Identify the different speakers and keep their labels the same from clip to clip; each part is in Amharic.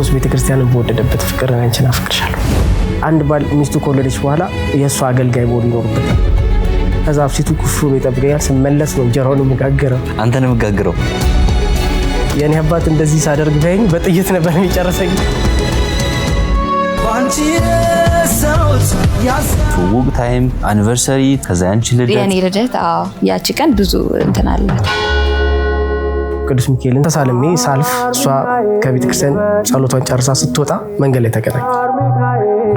Speaker 1: ክርስቶስ ቤተክርስቲያንን በወደደበት ፍቅር አንቺን አፍቅርሻለሁ። አንድ ባል ሚስቱ ከወለደች በኋላ የእሱ አገልጋይ መሆን ይኖርበታል። ከዛ አብሲቱ ኩሹ ይጠብቀኛል። ስመለስ ነው እንጀራውን የምጋግረው።
Speaker 2: አንተን የምጋግረው?
Speaker 1: የኔ አባት እንደዚህ ሳደርግ በይኝ በጥይት ነበር የሚጨርሰኝ።
Speaker 2: ትውውቅ ታይም፣ አኒቨርሰሪ፣ ከዛ ያንቺ ልደት።
Speaker 3: የኔ ልደት ያቺ ቀን ብዙ እንትን አላት።
Speaker 1: ቅዱስ ሚካኤልን ተሳልሜ ሳልፍ እሷ ከቤተክርስቲያን ጸሎቷን ጨርሳ ስትወጣ መንገድ ላይ ተገናኘን።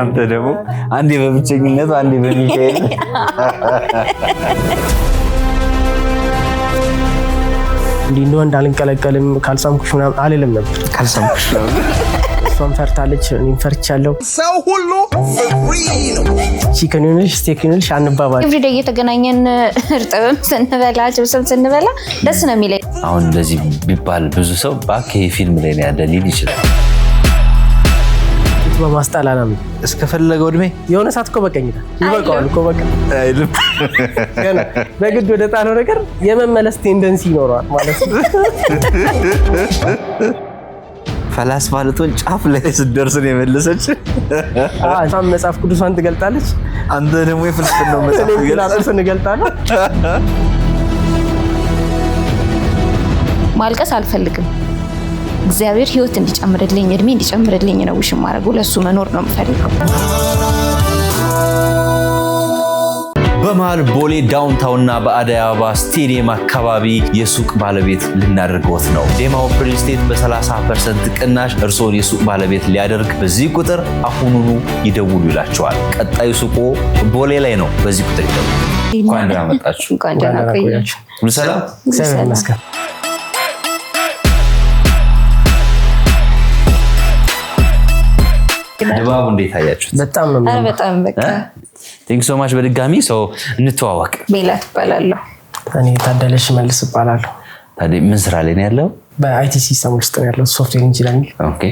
Speaker 2: አንተ ደግሞ አንዴ በብቸኝነት አንዴ በሚካኤል
Speaker 1: እንዲህ እንደው እንዳልንቀለቀልም ካልሳምኩሽ ምናምን አልልም ነበር።
Speaker 2: ካልሳምኩሽ ነው።
Speaker 1: እሷም ፈርታለች፣ እኔም ፈርቻለሁ።
Speaker 4: ሰው ሁሉ ፍሪ ነው።
Speaker 1: ቺክን ይሁንልሽ ስቴክ ይሁንልሽ አንባባል።
Speaker 3: ኤቭሪዴይ እየተገናኘን እርጥብም ስንበላ ጭብስም ስንበላ ደስ ነው የሚለኝ።
Speaker 2: አሁን እንደዚህ ቢባል ብዙ ሰው ባክ ፊልም ላይ ነው ያለ ሊል ይችላል።
Speaker 1: በማስጣላና
Speaker 2: እስከፈለገው እድሜ
Speaker 1: የሆነ ሰዓት እኮ በቀኝ ይበቃዋል እኮ በቃ
Speaker 2: አይልም።
Speaker 1: ገና በግድ ወደ ጣለው ነገር የመመለስ ቴንደንሲ ይኖረዋል ማለት ነው።
Speaker 2: ፈላስፋ ልትሆን ጫፍ ላይ ስትደርስ ነው የመለሰች።
Speaker 1: እሷም መጽሐፍ ቅዱሳን ትገልጣለች፣
Speaker 2: አንተ ደግሞ የፍልስፍናው መጽሐፍ
Speaker 1: ትገልጣለህ።
Speaker 3: ማልቀስ አልፈልግም። እግዚአብሔር ህይወት እንዲጨምርልኝ እድሜ እንዲጨምርልኝ ነው ውሽ ማድረግ። ለሱ መኖር ነው የምፈልገው።
Speaker 2: በመሃል ቦሌ ዳውንታውንና በአዳይ አበባ ስቴዲየም አካባቢ የሱቅ ባለቤት ልናደርገውት ነው። ዴማው ሪል ስቴት በ30% ቅናሽ እርስዎን የሱቅ ባለቤት ሊያደርግ በዚህ ቁጥር አሁኑኑ ይደውሉ ይላቸዋል። ቀጣዩ ሱቆ ቦሌ ላይ ነው። በዚህ ቁጥር ይደውሉ። እንኳን ደህና መጣችሁ።
Speaker 3: እንኳን ደህና ቆያችሁ።
Speaker 2: ሁሉ ሰላም?
Speaker 1: እግዚአብሔር ይመስገን።
Speaker 2: ድባቡ እንዴት አያችሁት?
Speaker 1: በጣም ነው
Speaker 3: የሚያምረው። በጣም በቃ
Speaker 2: ቴንክ ሶ ማች። በድጋሚ ሰው እንተዋወቅ።
Speaker 3: ሜላት እባላለሁ።
Speaker 1: እኔ ታደለሽ መልስ እባላለሁ።
Speaker 2: ታዲያ ምን ስራ ላይ ነው ያለው?
Speaker 1: በአይቲ ሲስተም ውስጥ ነው ያለው፣ ሶፍትዌር ኢንጂነሪንግ።
Speaker 2: ኦኬ።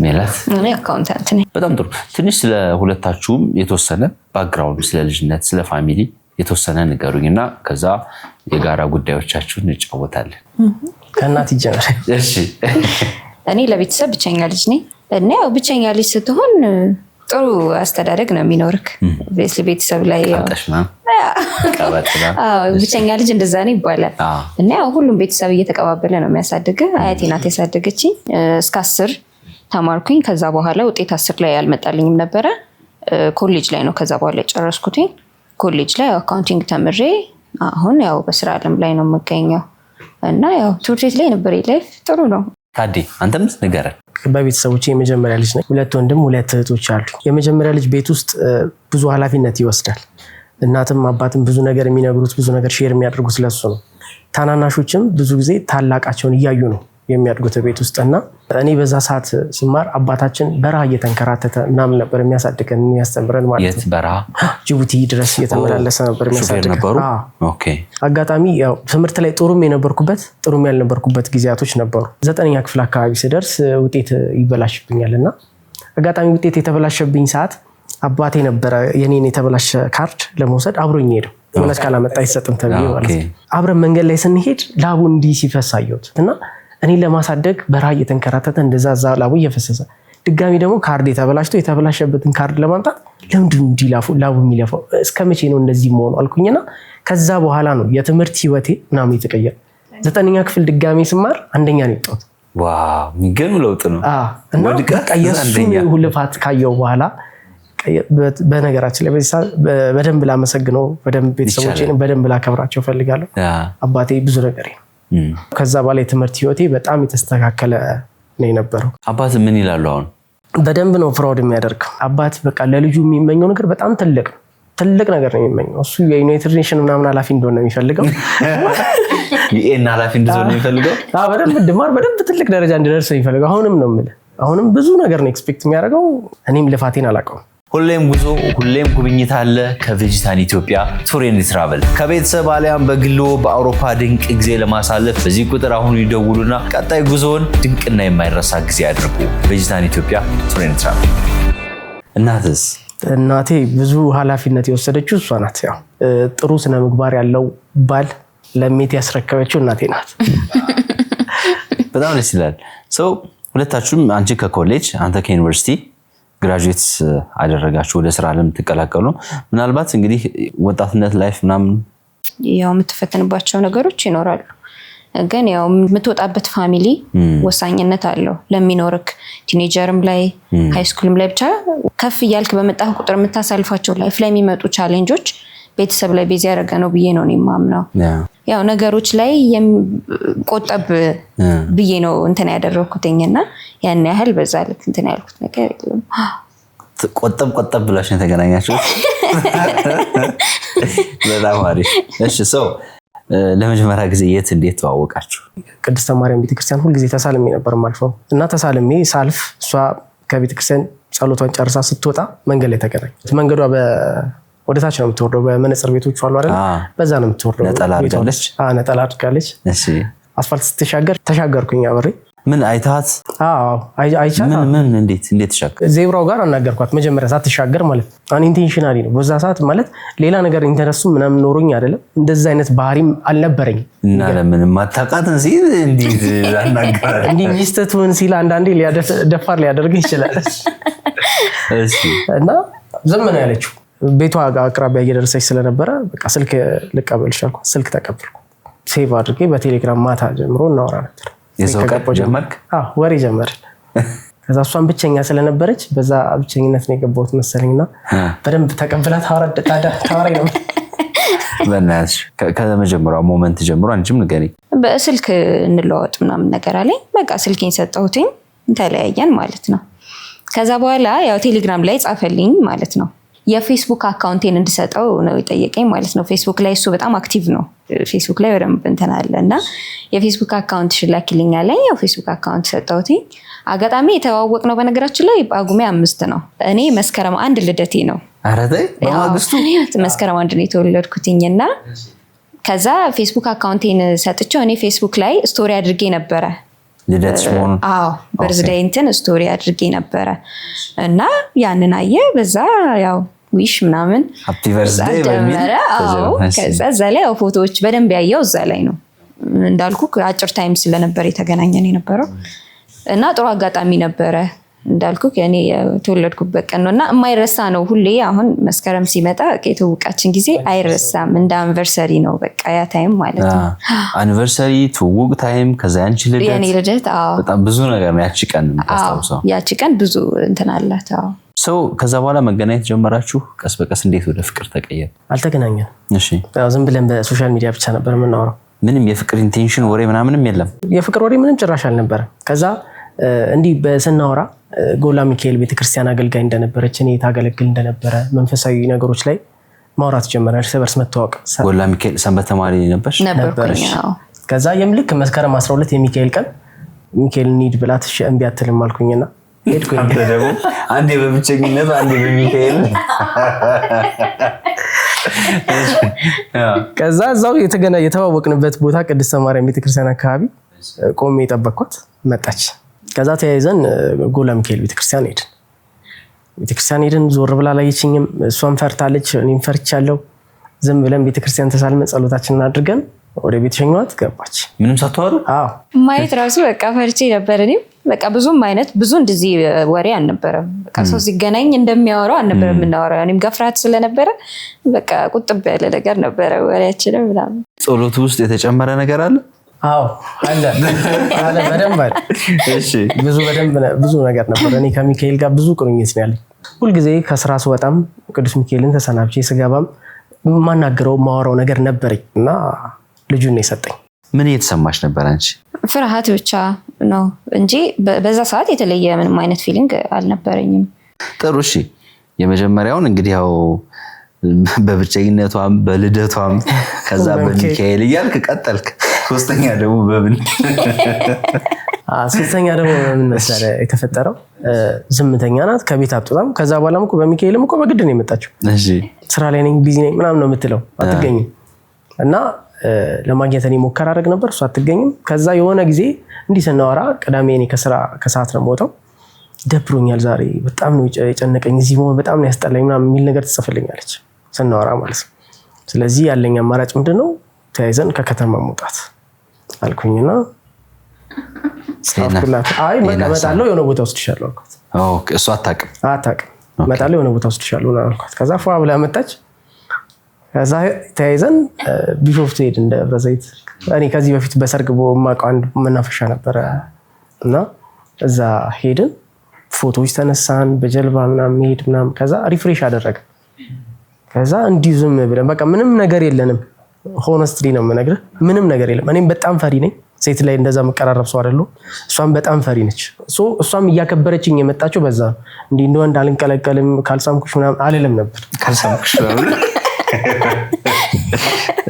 Speaker 2: ሜላት?
Speaker 3: እኔ አካውንታንት ነኝ።
Speaker 2: በጣም ጥሩ። ትንሽ ስለ ሁለታችሁም የተወሰነ ባክግራውንድ፣ ስለ ልጅነት፣ ስለ ፋሚሊ የተወሰነ ንገሩኝና ከዛ የጋራ ጉዳዮቻችሁን እንጫወታለን።
Speaker 1: ከእናት ይጀምር።
Speaker 2: እሺ።
Speaker 3: እኔ ለቤተሰብ ብቸኛ ልጅ ነኝ እና ያው ብቸኛ ልጅ ስትሆን ጥሩ አስተዳደግ ነው የሚኖርክ። ቤተሰብ ላይ ብቸኛ ልጅ እንደዛ ነው ይባላል እና ያው ሁሉም ቤተሰብ እየተቀባበለ ነው የሚያሳድግ። አያቴ ናት ያሳደገችኝ። እስከ 10 ተማርኩኝ። ከዛ በኋላ ውጤት 10 ላይ አልመጣልኝም ነበረ። ኮሌጅ ላይ ነው ከዛ በኋላ የጨረስኩትኝ። ኮሌጅ ላይ አካውንቲንግ ተምሬ አሁን ያው በስራ ዓለም ላይ ነው የምገኘው እና ያው ትምህርት ቤት ላይ ነበር ላይፍ ጥሩ ነው።
Speaker 2: ታዲ አንተም ንገረን።
Speaker 1: በቤተሰቦቼ የመጀመሪያ ልጅ ነኝ። 2 ወንድም 2 እህቶች አሉ። የመጀመሪያ ልጅ ቤት ውስጥ ብዙ ኃላፊነት ይወስዳል። እናትም አባትም ብዙ ነገር የሚነግሩት ብዙ ነገር ሼር የሚያደርጉት ስለሱ ነው። ታናናሾችም ብዙ ጊዜ ታላቃቸውን እያዩ ነው የሚያድጉት ቤት ውስጥ እና እኔ በዛ ሰዓት ስማር አባታችን በረሃ እየተንከራተተ ምናምን ነበር የሚያሳድገን የሚያስተምረን ማለት ነው።
Speaker 2: የት በረሃ?
Speaker 1: ጅቡቲ ድረስ እየተመላለሰ ነበር የሚያሳድገን።
Speaker 2: ኦኬ።
Speaker 1: አጋጣሚ ያው ትምህርት ላይ ጥሩም የነበርኩበት ጥሩም ያልነበርኩበት ጊዜያቶች ነበሩ። 9ኛ ክፍል አካባቢ ስደርስ ውጤት ይበላሽብኛል እና አጋጣሚ ውጤት የተበላሸብኝ ሰዓት አባቴ ነበረ የኔን የተበላሸ ካርድ ለመውሰድ አብሮኝ ሄደው እምነት ካላመጣ አይሰጥም ተብዬ ማለት ነው። አብረን መንገድ ላይ ስንሄድ ላቡ እንዲህ ሲፈስ አየሁት እና እኔ ለማሳደግ በረሃ እየተንከራተተ እንደዛ ላቡ እየፈሰሰ ድጋሚ ደግሞ ካርድ የተበላሽቶ የተበላሸበትን ካርድ ለማምጣት ለምንድን እንዲህ ላቡ የሚለፋው እስከ መቼ ነው እንደዚህ መሆኑ አልኩኝና ከዛ በኋላ ነው የትምህርት ህይወቴ ምናምን የተቀየረ። 9ኛ ክፍል ድጋሚ ስማር 1ኛ ነው የወጣሁት።
Speaker 2: ዋው የሚገርም ለውጥ ነው።
Speaker 1: እና በቃ የእሱን ልፋት ካየው በኋላ በነገራችን ላይ በደንብ ላመሰግነው ቤተሰቦቼን በደንብ ላከብራቸው ፈልጋለሁ። አባቴ ብዙ ነገር ነው። ከዛ በኋላ የትምህርት ህይወቴ በጣም የተስተካከለ ነው የነበረው።
Speaker 2: አባት ምን ይላሉ አሁን?
Speaker 1: በደንብ ነው ፕራውድ የሚያደርገው። አባት በቃ ለልጁ የሚመኘው ነገር በጣም ትልቅ ነገር ነው የሚመኘው። እሱ የዩናይትድ ኔሽን ምናምን ኃላፊ እንደሆነ ነው የሚፈልገው።
Speaker 2: የኤን ኃላፊ እንደሆነ ነው የሚፈልገው።
Speaker 1: በደንብ ድማር በደንብ ትልቅ ደረጃ እንድደርስ ነው የሚፈልገው። አሁንም ነው የምልህ፣ አሁንም ብዙ ነገር ነው ኤክስፔክት የሚያደርገው። እኔም ልፋቴን አላውቀውም።
Speaker 2: ሁሌም ጉዞ ሁሌም ጉብኝት አለ ከቬጂታን ኢትዮጵያ ቱር ኤንድ ትራቨል። ከቤተሰብ አሊያም በግሎ በአውሮፓ ድንቅ ጊዜ ለማሳለፍ በዚህ ቁጥር አሁኑ ይደውሉና ቀጣይ ጉዞውን ድንቅና የማይረሳ ጊዜ ያድርጉ። ቬጂታን ኢትዮጵያ ቱር ኤንድ ትራቨል። እናትስ?
Speaker 1: እናቴ ብዙ ኃላፊነት የወሰደችው እሷ ናት። ያው ጥሩ ስነ ምግባር ያለው ባል ለሜት ያስረከበችው እናቴ ናት።
Speaker 2: በጣም ደስ ይላል። ሰው ሁለታችሁም አንቺ ከኮሌጅ አንተ ከዩኒቨርሲቲ ግራጁዌትስ አደረጋችሁ ወደ ስራ ዓለም ተቀላቀሉ። ምናልባት እንግዲህ ወጣትነት ላይፍ ምናምን
Speaker 3: ያው የምትፈተንባቸው ነገሮች ይኖራሉ። ግን ያው የምትወጣበት ፋሚሊ ወሳኝነት አለው ለሚኖርክ ቲኔጀርም ላይ ሃይ ስኩልም ላይ ብቻ ከፍ እያልክ በመጣህ ቁጥር የምታሳልፋቸው ላይፍ ላይ የሚመጡ ቻሌንጆች ቤተሰብ ላይ ቤዝ ያደረገ ነው ብዬ ነው የማምነው። ያው ነገሮች ላይ ቆጠብ ብዬ ነው እንትን ያደረኩትኝና ያን ያህል በዛ ልክ እንትን ያልኩት ነገር የለም።
Speaker 2: ቆጠብ ብላሽ ነው የተገናኛችሁ? በጣም አሪፍ። እሺ ሰው ለመጀመሪያ ጊዜ የት እንዴት ተዋወቃችሁ?
Speaker 1: ቅድስተ ማርያም ቤተክርስቲያን ሁልጊዜ ተሳልሜ ነበር ማልፈው እና ተሳልሜ ሳልፍ እሷ ከቤተክርስቲያን ጸሎቷን ጨርሳ ስትወጣ መንገድ ላይ ተገናኘን። መንገዷ ወደ ታች ነው የምትወርደው፣ በመነጽር ቤቶች አሉ አይደል? በዛ ነው የምትወርደው።
Speaker 2: ነጠላ አድርጋለች።
Speaker 1: ነጠላ አድርጋለች።
Speaker 2: እሺ
Speaker 1: አስፋልት ስትሻገር ተሻገርኩኝ አብሬ።
Speaker 2: ምን አይታት?
Speaker 1: አይቻት።
Speaker 2: ምን እንዴት ተሻገር?
Speaker 1: ዜብራው ጋር አናገርኳት መጀመሪያ ሳትሻገር ማለት ነው። ኢንቴንሽናሊ ነው በዛ ሰዓት ማለት ሌላ ነገር ኢንተረስቱ ምናምን ኖሮኝ አይደለም። እንደዛ አይነት ባህሪም አልነበረኝም።
Speaker 2: እና ለምን ማታውቃትን ሲል እንዴት አናገራለሁ?
Speaker 1: እንዲህ ሚስትቱን ሲል አንዳንዴ ደፋር ሊያደርግ ይችላል።
Speaker 2: እሺ
Speaker 1: እና ዝም ነው ያለችው። ቤቷ አቅራቢያ እየደረሰች ስለነበረ በቃ ስልክ ልቀበልሽ አልኳት። ስልክ ተቀበልኩ። ሴቭ አድርጌ በቴሌግራም ማታ ጀምሮ እናወራ ነበር።
Speaker 2: የሰው ቀጥ ጀመርክ?
Speaker 1: ወሬ ጀመርን። ከዛ እሷን ብቸኛ ስለነበረች በዛ ብቸኝነት ነው የገባሁት መሰለኝና በደንብ ተቀብላ ታወራኝ ነው።
Speaker 2: በእናትሽ ከመጀመሪያው ሞመንት ጀምሮ አንቺም ንገሪኝ።
Speaker 3: በስልክ እንለዋወጥ ምናምን ነገር አለኝ። በቃ ስልኬን ሰጠሁትኝ፣ ተለያየን ማለት ነው። ከዛ በኋላ ያው ቴሌግራም ላይ ጻፈልኝ ማለት ነው። የፌስቡክ አካውንቴን እንድሰጠው ነው የጠየቀኝ ማለት ነው። ፌስቡክ ላይ እሱ በጣም አክቲቭ ነው። ፌስቡክ ላይ በደንብ እንትን አለ እና የፌስቡክ አካውንት ሽላኪልኝ አለኝ። ያው ፌስቡክ አካውንት ሰጠሁት። አጋጣሚ የተዋወቅ ነው በነገራችን ላይ ጳጉሜ 5 ነው። እኔ መስከረም 1 ልደቴ ነው።
Speaker 2: ኧረ ተይ በማግስቱ
Speaker 3: መስከረም 1 ነው የተወለድኩትኝና ከዛ ፌስቡክ አካውንቴን ሰጥቼው እኔ ፌስቡክ ላይ ስቶሪ አድርጌ ነበረ
Speaker 2: ልደትሽ መሆኑን።
Speaker 3: አዎ በርዝዴይ እንትን ስቶሪ አድርጌ ነበረ እና ያንን አየ። በዛ ያው ዊሽ ምናምን
Speaker 2: ሃፒ በርዝዴይ በሚል
Speaker 3: ከዛ እዛ ላይ ፎቶዎች በደንብ ያየው እዛ ላይ ነው። እንዳልኩ አጭር ታይም ስለነበር የተገናኘን የነበረው እና ጥሩ አጋጣሚ ነበረ። እንዳልኩ እኔ የተወለድኩበት ቀን ነውና የማይረሳ ነው። ሁሌ አሁን መስከረም ሲመጣ የተውቃችን ጊዜ አይረሳም። እንደ አንቨርሰሪ ነው በቃ ያ ታይም ማለት ነው።
Speaker 2: አንቨርሰሪ፣ ትውውቅ ታይም፣ ከዛ ያንቺ ልደት፣
Speaker 3: የኔ ልደት።
Speaker 2: በጣም ብዙ ነገር ነው ያቺ ቀን የምታስታውሰው።
Speaker 3: ያቺ ቀን ብዙ እንትን አላት።
Speaker 2: ሰው ከዛ በኋላ መገናኘት ጀመራችሁ። ቀስ በቀስ እንዴት ወደ ፍቅር ተቀየረ?
Speaker 1: አልተገናኘንም።
Speaker 2: እሺ
Speaker 1: ያው ዝም ብለን በሶሻል ሚዲያ ብቻ ነበር የምናወራው።
Speaker 2: ምንም የፍቅር ኢንቴንሽን ወሬ ምናምንም የለም።
Speaker 1: የፍቅር ወሬ ምንም ጭራሽ አልነበረም። ከዛ እንዲህ በስናወራ ጎላ ሚካኤል ቤተክርስቲያን አገልጋይ እንደነበረች እኔ ታገለግል እንደነበረ መንፈሳዊ ነገሮች ላይ ማውራት ጀመረ። እርስ በርስ መተዋወቅ።
Speaker 2: ጎላ ሚካኤል ሰንበት ተማሪ ነበርሽ?
Speaker 1: ከዛ ልክ መስከረም 12 የሚካኤል ቀን ሚካኤል እንሂድ ብላት እምቢ አትልም አልኩኝና ሄድኩኝ።
Speaker 2: አንተ ደግሞ አንዴ በብቸኝነት አንዴ በሚካኤል።
Speaker 1: ከዛ እዛው የተዋወቅንበት ቦታ ቅድስተ ማርያም ቤተክርስቲያን አካባቢ ቆሜ የጠበቅኳት መጣች። ከዛ ተያይዘን ጎላ ሚካኤል ቤተክርስቲያን ሄድን። ዞር ብላ አላየችኝም። እሷን ፈርታለች፣ እኔም ፈርቻለሁ። ዝም ብለን ቤተክርስቲያን ተሳልመን ጸሎታችንን አድርገን ወደ ቤት ሸኘኋት። ገባች።
Speaker 2: ምንም ሳትዋሩ?
Speaker 1: አዎ
Speaker 3: ማየት ራሱ በቃ ፈርቼ ነበር። እኔም በቃ ብዙ እንደዚህ ወሬ አልነበረም። በቃ ሰው ሲገናኝ እንደሚያወራው አልነበረም የምናወራው። እኔም ገፍራት ስለነበረ በቃ ቁጥብ ያለ ነገር ነበረ ወሬያችን ምናምን።
Speaker 2: ጸሎቱ ውስጥ የተጨመረ ነገር አለ?
Speaker 1: አዎ አለ በደንብ አለ።
Speaker 2: እሺ
Speaker 1: ብዙ ነገር ነበር። እኔ ከሚካኤል ጋር ብዙ ቁርኝት ነው ያለኝ። ሁልጊዜ ከስራ ስወጣም ቅዱስ ሚካኤልን ተሰናብቼ ስገባም የማናገረው ማወራው ነገር ነበረኝ እና ልጁን ነው የሰጠኝ።
Speaker 2: ምን እየተሰማሽ ነበር አንቺ?
Speaker 3: ፍርሃት ብቻ ነው እንጂ በዛ ሰዓት የተለየ ምንም አይነት ፊሊንግ አልነበረኝም።
Speaker 2: ጥሩ። እሺ የመጀመሪያውን እንግዲህ ያው በብቸኝነቷም በልደቷም ከዛ በሚካኤል እያልክ ቀጠልክ። ሶስተኛ ደግሞ በምን መሰለህ የተፈጠረው? ዝምተኛ ናት፣ ከቤት አትወጣም። ከዛ በኋላም እኮ በሚካኤልም እኮ በግድ ነው የመጣችው። እሺ
Speaker 1: ስራ ላይ ነኝ ቢዚ ነኝ ምናምን ነው የምትለው፣ አትገኝም። እና ለማግኘት እኔ ሞከር አደረግ ነበር፣ እሷ አትገኝም። ከዛ የሆነ ጊዜ እንዲህ ስናወራ ቅዳሜ እኔ ከሰዓት ነው የምወጣው፣ ደብሮኛል ዛሬ በጣም ነው የጨነቀኝ፣ እዚህ መሆን በጣም ነው ያስጠላኝ ምናምን የሚል ነገር ትጽፍልኛለች ስናወራ ማለት ነው። ስለዚህ ያለኝ አማራጭ ምንድን ነው? ተያይዘን ከከተማ መውጣት አልኩኝና ጻፍኩላት። አይ እመጣለሁ የሆነ ቦታ ወስድሻለሁ አልኳት።
Speaker 2: ኦኬ እሷ አታውቅም
Speaker 1: እመጣለሁ የሆነ ቦታ ወስድሻለሁ አልኳት። ከዛ ፏ ብላ መጣች። ከዛ ተያይዘን ቢሾፍቱ ሄድን እንደ ደብረ ዘይት። እኔ ከዚህ በፊት በሰርግ የማውቀው አንድ መናፈሻ ነበረ እና እዛ ሄድን። ፎቶዎች ተነሳን በጀልባ ምናምን ሄድ ምናምን። ከዛ ሪፍሬሽ አደረገ። ከዛ እንዲሁ ዝም ብለን በቃ ምንም ነገር የለንም። ሆነስትሊ ነው የምነግርህ፣ ምንም ነገር የለም። እኔም በጣም ፈሪ ነኝ። ሴት ላይ እንደዛ መቀራረብ ሰው አይደለሁ። እሷም በጣም ፈሪ ነች። እሷም እያከበረችኝ የመጣችው በዛ እንዲህ እንደ ወንድ አልንቀለቀልም ካልሳምኩሽ ምናምን አልልም ነበር።
Speaker 2: ካልሳምኩሽ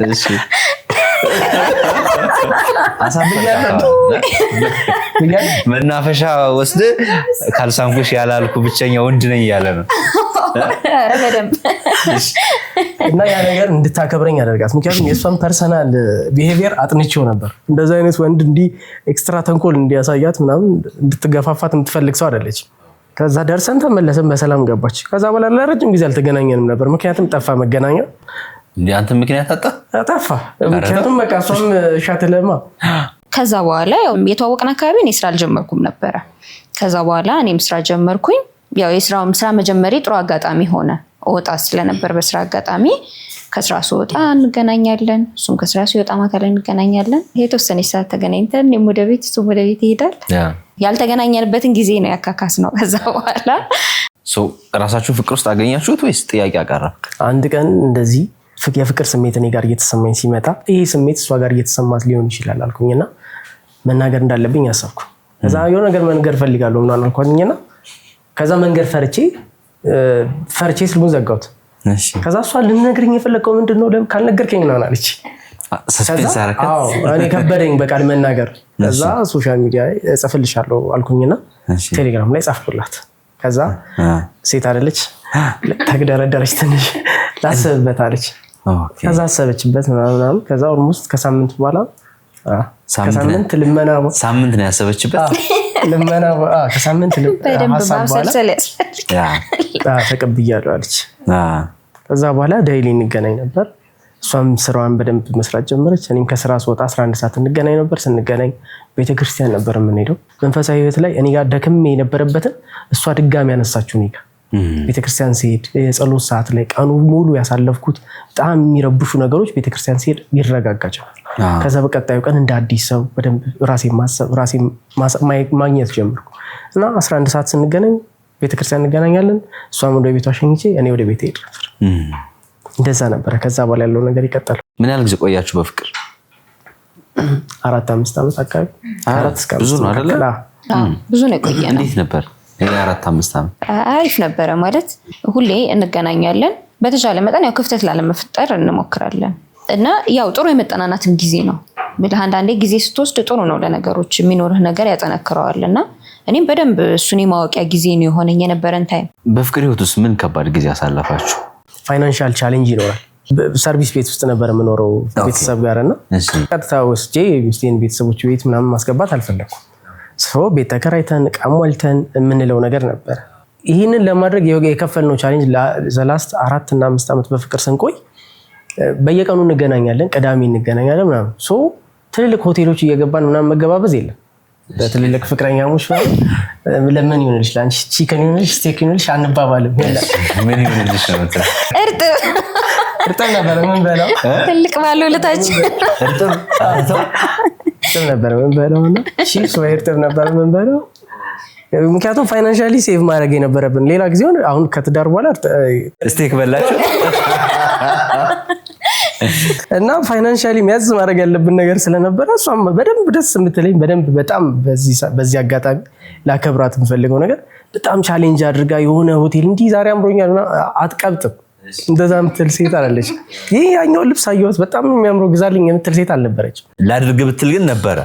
Speaker 2: እሺ መናፈሻ ወስደ ካልሳምኩሽ ያላልኩ ብቸኛ ወንድ ነኝ እያለ ነው።
Speaker 1: እና ያ ነገር እንድታከብረኝ ያደርጋት። ምክንያቱም የእሷን ፐርሰናል ቢሄቪየር አጥንቼው ነበር። እንደዚ አይነት ወንድ እንዲህ ኤክስትራ ተንኮል እንዲያሳያት ምናምን እንድትገፋፋት የምትፈልግ ሰው አይደለች። ከዛ ደርሰን ተመለሰን በሰላም ገባች። ከዛ በኋላ ለረጅም ጊዜ አልተገናኘንም ነበር። ምክንያቱም ጠፋ መገናኛ።
Speaker 2: አንተ ምክንያት
Speaker 1: ጠፋ። ምክንያቱም በቃ እሷም ሻትለማ።
Speaker 3: ከዛ በኋላ ያው የተዋወቅን አካባቢ እኔ ስራ አልጀመርኩም ነበረ። ከዛ በኋላ እኔም ስራ ጀመርኩኝ። ያው ስራ መጀመሪ ጥሩ አጋጣሚ ሆነ። ወጣ ስለነበር በስራ አጋጣሚ ከስራ ስወጣ እንገናኛለን፣ እሱም ከስራ ሲወጣ ማታ ላይ እንገናኛለን። የተወሰነ ሰዓት ተገናኝተን እኔም ወደ ቤት እሱም ወደ ቤት ይሄዳል። ያልተገናኘንበትን ጊዜ ነው ያካካስ ነው። ከዛ በኋላ
Speaker 2: ራሳችሁ ፍቅር ውስጥ አገኛችሁት ወይስ ጥያቄ አቀረብ?
Speaker 1: አንድ ቀን እንደዚህ የፍቅር ስሜት እኔ ጋር እየተሰማኝ ሲመጣ ይሄ ስሜት እሷ ጋር እየተሰማት ሊሆን ይችላል አልኩኝና መናገር እንዳለብኝ አሰብኩ። ከዛ የሆነ ነገር መንገር ፈልጋለሁ ምናምን አልኳኝና ከዛ መንገር ፈርቼ ስልኩን ዘጋሁት። ከዛ እሷ ልነግረኝ የፈለከው ምንድነው ካልነገርከኝ ምናምን አለች። እኔ ከበደኝ በቃል መናገር። ከዛ ሶሻል ሚዲያ እጽፍልሻለሁ አልኩኝና ቴሌግራም ላይ ጻፍኩላት። ከዛ ሴት አይደለች ተግደረደረች፣ ትንሽ ላስብበት አለች። ከዛ አሰበችበት ምናምን። ከዛ ኦልሞስት ከሳምንት በኋላ ከሳምንት ልመና
Speaker 2: ሳምንት ነው ያሰበችበት
Speaker 1: ልመና ከሳምንት ሀሳብ በኋላ ተቀብያለሁ አለች። ከዛ በኋላ ዳይሊ እንገናኝ ነበር። እሷም ስራዋን በደንብ መስራት ጀመረች። እኔም ከስራ ስወጣ 11 ሰዓት እንገናኝ ነበር። ስንገናኝ ቤተክርስቲያን ነበር የምንሄደው። መንፈሳዊ ህይወት ላይ እኔ ጋር ደክሜ የነበረበትን እሷ ድጋሚ ያነሳችው እኔ ጋር ቤተክርስቲያን ሲሄድ የጸሎት ሰዓት ላይ ቀኑ ሙሉ ያሳለፍኩት በጣም የሚረብሹ ነገሮች ቤተክርስቲያን ሲሄድ ይረጋጋጫል። ከዛ በቀጣዩ ቀን እንደ አዲስ ሰው በደንብ ራሴን ማሰብ ራሴን ማግኘት ጀመርኩ እና 11 ሰዓት ስንገናኝ ቤተክርስቲያን እንገናኛለን። እሷም ወደ ቤቷ ሸኝቼ እኔ ወደ ቤት ሄድ ነበር። እንደዛ ነበረ። ከዛ በኋላ ያለው ነገር ይቀጥላል።
Speaker 2: ምን ያህል ጊዜ ቆያችሁ በፍቅር?
Speaker 1: 4-5 ዓመት አካባቢ። 4 እስከ 5
Speaker 2: ብዙ ነው አይደለ?
Speaker 3: ብዙ ነው የቆየነው።
Speaker 2: እንዴት ነበር? 4-5 ዓመት
Speaker 3: አሪፍ ነበረ። ማለት ሁሌ እንገናኛለን። በተቻለ መጠን ያው ክፍተት ላለመፍጠር እንሞክራለን እና ያው ጥሩ የመጠናናትን ጊዜ ነው። አንዳንዴ ጊዜ ስትወስድ ጥሩ ነው ለነገሮች፣ የሚኖርህ ነገር ያጠነክረዋል እና እኔም በደንብ እሱን የማወቂያ ጊዜ ነው የሆነኝ የነበረን ታይም።
Speaker 2: በፍቅር ህይወት ውስጥ ምን ከባድ ጊዜ አሳለፋችሁ?
Speaker 1: ፋይናንሻል ቻሌንጅ ይኖራል። ሰርቪስ ቤት ውስጥ ነበር የምኖረው ቤተሰብ ጋር እና ቀጥታ ወስጄ ሚስቴን ቤተሰቦች ቤት ምናምን ማስገባት አልፈለኩም። ቤት ተከራይተን ዕቃ ሞልተን የምንለው ነገር ነበር። ይህንን ለማድረግ የከፈልነው ቻሌንጅ ዘላስት 4 እና 5 ዓመት በፍቅር ስንቆይ በየቀኑ እንገናኛለን፣ ቅዳሜ እንገናኛለን ምናምን። ትልልቅ ሆቴሎች እየገባን ምናምን መገባበዝ የለም። በትልልቅ ፍቅረኛሞች ለምን ይሆንልሽ ለአንቺ ቺከን ይሆንልሽ ስቴክ ይሆንልሽ አንባባልም።
Speaker 2: ምን ይሆንልሽ ነው?
Speaker 1: እርጥብ ነበር ምን በለው
Speaker 3: ትልቅ ባለውለታችን
Speaker 1: እርጥብ ነበር ምን በለው እና ቺፕስ ወይ እርጥብ ነበር ምን በለው። ምክንያቱም ፋይናንሻሊ ሴቭ ማድረግ የነበረብን ሌላ ጊዜ ሆነ። አሁን ከትዳር በኋላ
Speaker 2: ስቴክ በላችሁ
Speaker 1: እና ፋይናንሻሊ ሚያዝ ማድረግ ያለብን ነገር ስለነበረ እሷም በደንብ ደስ የምትለኝ በደንብ በጣም በዚህ አጋጣሚ ላከብራት የምፈልገው ነገር በጣም ቻሌንጅ አድርጋ የሆነ ሆቴል እንዲህ ዛሬ አምሮኛል አትቀብጥም። እንደዛ የምትል ሴት አለች። ይህ ያኛው ልብስ አየሁት በጣም የሚያምረው ግዛልኝ የምትል ሴት አልነበረች።
Speaker 2: ላድርግ ብትል ግን ነበር።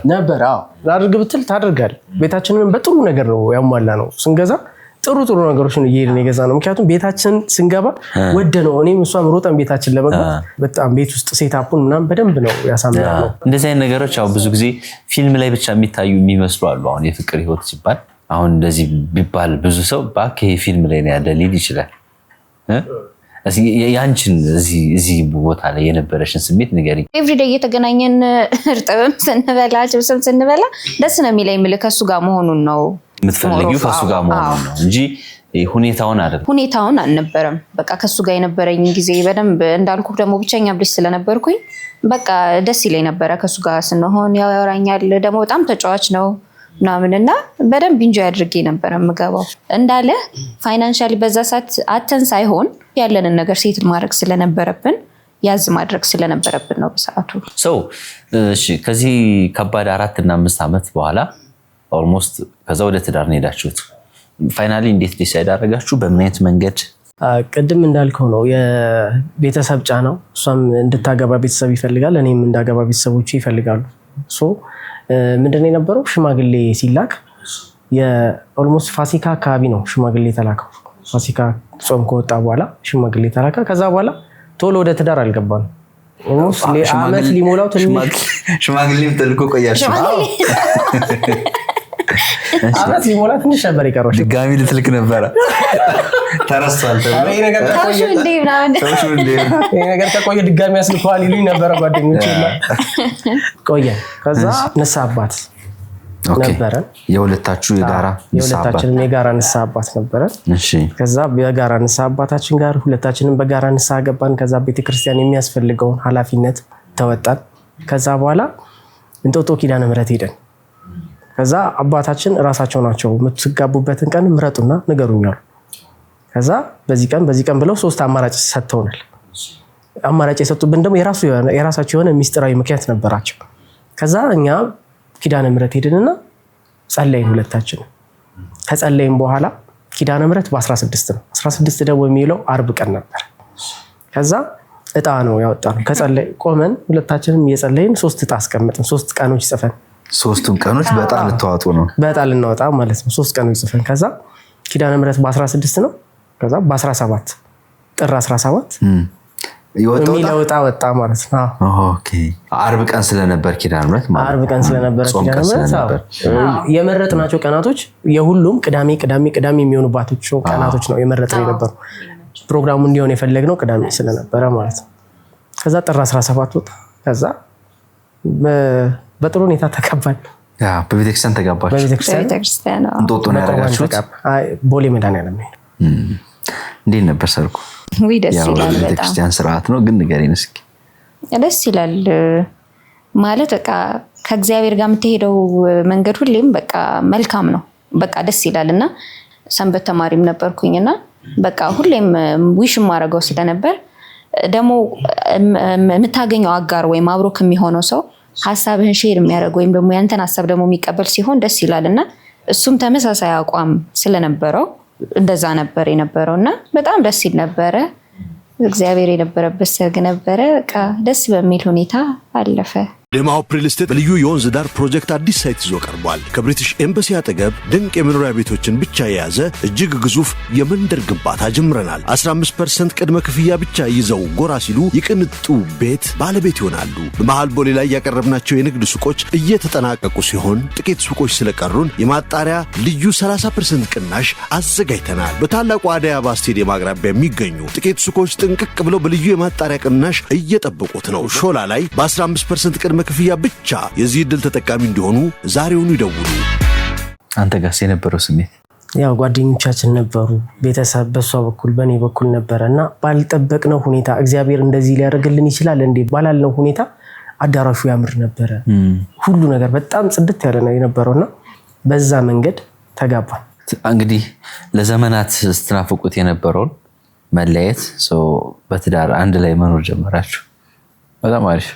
Speaker 1: አዎ ላድርግ ብትል ታደርጋለህ። ቤታችንን በጥሩ ነገር ነው ያሟላ ነው ስንገዛ ጥሩ ነገሮችን እየሄድን የገዛ ነው። ምክንያቱም ቤታችን ስንገባ ወደ ነው እኔም እሷም ሮጠን ቤታችን ለመግባት በጣም ቤት ውስጥ ሴታፑን ምናምን በደንብ ነው ያሳምራል።
Speaker 2: እንደዚህ አይነት ነገሮች ያው ብዙ ጊዜ ፊልም ላይ ብቻ የሚታዩ የሚመስሉ አሉ። አሁን የፍቅር ህይወት ሲባል አሁን እንደዚህ ቢባል ብዙ ሰው ባክ ይሄ ፊልም ላይ ነው ያለ ሊል ይችላል። ያንቺን እዚህ ቦታ ላይ የነበረሽን ስሜት ንገሪኝ።
Speaker 3: ኤቭሪዴይ እየተገናኘን እርጥብም ስንበላ ጭብስም ስንበላ ደስ ነው የሚለኝ። ምልህ ከሱ ጋር መሆኑን ነው
Speaker 2: የምትፈልጊው፣ ከሱ ጋር መሆኑን ነው እንጂ ሁኔታውን አይደለም።
Speaker 3: ሁኔታውን አልነበረም። በቃ ከሱ ጋር የነበረኝ ጊዜ በደንብ እንዳልኩ ደግሞ ብቸኛ ልጅ ስለነበርኩኝ በቃ ደስ ይለኝ ነበረ ከሱ ጋር ስንሆን። ያው ያወራኛል ደግሞ በጣም ተጫዋች ነው ምናምንና በደንብ ኢንጆይ አድርጌ ነበር የምገባው። እንዳለ ፋይናንሻሊ በዛ ሰዓት አተን ሳይሆን ያለንን ነገር ሴትል ማድረግ ስለነበረብን ያዝ ማድረግ ስለነበረብን ነው በሰዓቱ።
Speaker 2: እሺ ከዚህ ከባድ 4 እና 5 ዓመት በኋላ ኦልሞስት ከዛ ወደ ትዳር ነው ሄዳችሁት። ፋይናሊ እንዴት ዲሳይድ አደረጋችሁ? በምን አይነት መንገድ?
Speaker 1: ቅድም እንዳልከው ነው የቤተሰብ ጫናው። እሷም እንድታገባ ቤተሰብ ይፈልጋል፣ እኔም እንዳገባ ቤተሰቦቼ ይፈልጋሉ። ምንድነው የነበረው ሽማግሌ ሲላክ የኦልሞስት ፋሲካ አካባቢ ነው ሽማግሌ ተላከው። ፋሲካ ጾም ከወጣ በኋላ ሽማግሌ ተላካ። ከዛ በኋላ ቶሎ ወደ ትዳር አልገባንም። ኦልሞስት ለአመት ሊሞላው ትንሽ
Speaker 2: ሽማግሌም ተልኮ ቆያችሁ?
Speaker 1: አመት ሊሞላ ትንሽ ነበር የቀረው።
Speaker 2: ድጋሚ ልትልክ ነበረ ተረስቷል ተብሎ
Speaker 1: ይሄ ነገር ከቆየ ድጋሚ ያስልከዋል ይሉኝ ነበረ ጓደኞቼ። ቆየ። ከዛ ንስሐ አባት ነበረ የሁለታችንም የጋራ ንስሐ አባት ነበረ። ከዛ በጋራ ንስሐ አባታችን ጋር ሁለታችንም በጋራ ንስሐ ገባን። ከዛ ቤተክርስቲያን የሚያስፈልገውን ኃላፊነት ተወጣን። ከዛ በኋላ እንጦጦ ኪዳነ ምህረት ሄደን ከዛ አባታችን ራሳቸው ናቸው የምትጋቡበትን ቀን ምረጡና ንገሩኛል። ከዛ በዚህ ቀን ብለው 3 አማራጭ ሰጥተውናል። አማራጭ የሰጡብን ደግሞ የራሳቸው የሆነ ሚስጥራዊ ምክንያት ነበራቸው። ከዛ እኛ ኪዳነ ምህረት ሄድንና ጸለይን ሁለታችን። ከጸለይን በኋላ ኪዳነ ምህረት በ16 ነው። 16 ደግሞ የሚለው አርብ ቀን ነበር። ከዛ እጣ ነው ያወጣነው። ከጸለይ ቆመን ሁለታችንም እየጸለይን 3 እጣ አስቀመጥን። 3 ቀኖች ጽፈን
Speaker 2: 3ቱም ቀኖች በጣም ልትዋጡ ነው።
Speaker 1: በጣም ልናወጣ ማለት ነው። 3 ቀኖች ጽፈን ከዛ ኪዳነ ምህረት በ16 ነው። ከዛ በ17 ጥር 17 የሚለውጣ ወጣ ማለት ነው።
Speaker 2: ኦኬ አርብ ቀን ስለነበር ኪዳነ ምህረት ማለት
Speaker 1: አርብ ቀን ስለነበር ኪዳነ ምህረት የመረጥናቸው ቀናቶች የሁሉም ቅዳሜ የሚሆኑባቸው ቀናቶች ነው የመረጥነው የነበረው። ፕሮግራሙ እንዲሆን የፈለግነው ቅዳሜ ስለነበረ ማለት ነው። ከዛ ጥር 17 ወጣ። ከዛ በጥሩ ሁኔታ ተቀባል።
Speaker 2: በቤተክርስቲያን ተጋባችሁ?
Speaker 3: በቤተክርስቲያን ነው።
Speaker 2: እንጦጦ ነው ያደረጋችሁት?
Speaker 1: ቦሌ መድኃኒዓለም ነው።
Speaker 2: እንዴት ነበር ሰርጉ?
Speaker 3: ደስ ይላል።
Speaker 2: ቤተክርስቲያን ስርዓት ነው ግን ንገሪን እስኪ።
Speaker 3: ደስ ይላል ማለት በቃ ከእግዚአብሔር ጋር የምትሄደው መንገድ ሁሌም በቃ መልካም ነው። በቃ ደስ ይላልና ሰንበት ተማሪም ነበርኩኝና በቃ ሁሌም ዊሽ ማረገው ስለነበር ደግሞ የምታገኘው አጋር ወይም አብሮክ የሚሆነው ሰው ሐሳብህን ሼር የሚያደርግ ወይም ደግሞ ያንተን ሐሳብ ደግሞ የሚቀበል ሲሆን ደስ ይላልና እሱም ተመሳሳይ አቋም ስለነበረው እንደዛ ነበር የነበረውና በጣም ደስ ይል ነበረ። እግዚአብሔር የነበረበት ሰርግ ነበረ። በቃ ደስ በሚል ሁኔታ አለፈ።
Speaker 5: ዴማ ሆፕ ሪል ስቴት ልዩ የወንዝ ዳር ፕሮጀክት አዲስ ሳይት ይዞ ቀርቧል። ከብሪቲሽ ኤምባሲ አጠገብ ድንቅ የመኖሪያ ቤቶችን ብቻ የያዘ እጅግ ግዙፍ የመንደር ግንባታ ጀምረናል። 15% ቅድመ ክፍያ ብቻ ይዘው ጎራ ሲሉ የቅንጡ ቤት ባለቤት ይሆናሉ። በመሃል ቦሌ ላይ ያቀረብናቸው የንግድ ሱቆች እየተጠናቀቁ ሲሆን ጥቂት ሱቆች ስለቀሩን የማጣሪያ ልዩ 30% ቅናሽ አዘጋጅተናል። በታላቁ አደይ አበባ ስቴዲየም አቅራቢያ የሚገኙ ጥቂት ሱቆች ጥንቅቅ ብለው በልዩ የማጣሪያ ቅናሽ እየጠበቁት ነው። ሾላ ላይ በ15% ቅድመ ክፍያ ብቻ የዚህ ዕድል ተጠቃሚ እንዲሆኑ ዛሬውኑ ይደውሉ።
Speaker 2: አንተ ጋር የነበረው ስሜት?
Speaker 1: ያው ጓደኞቻችን ነበሩ፣ ቤተሰብ በሷ በኩል በኔ በኩል ነበረና ባልጠበቅነው ሁኔታ እግዚአብሔር እንደዚህ ሊያደርግልን ይችላል እንዴ ባላልነው ሁኔታ አዳራሹ ያምር ነበረ። ሁሉ ነገር በጣም ጽድት ያለ ነው የነበረውና በዛ መንገድ ተጋባን።
Speaker 2: እንግዲህ ለዘመናት ስትናፍቁት የነበረውን መለየት በትዳር አንድ ላይ መኖር ጀመራችሁ። በጣም አሪፍ።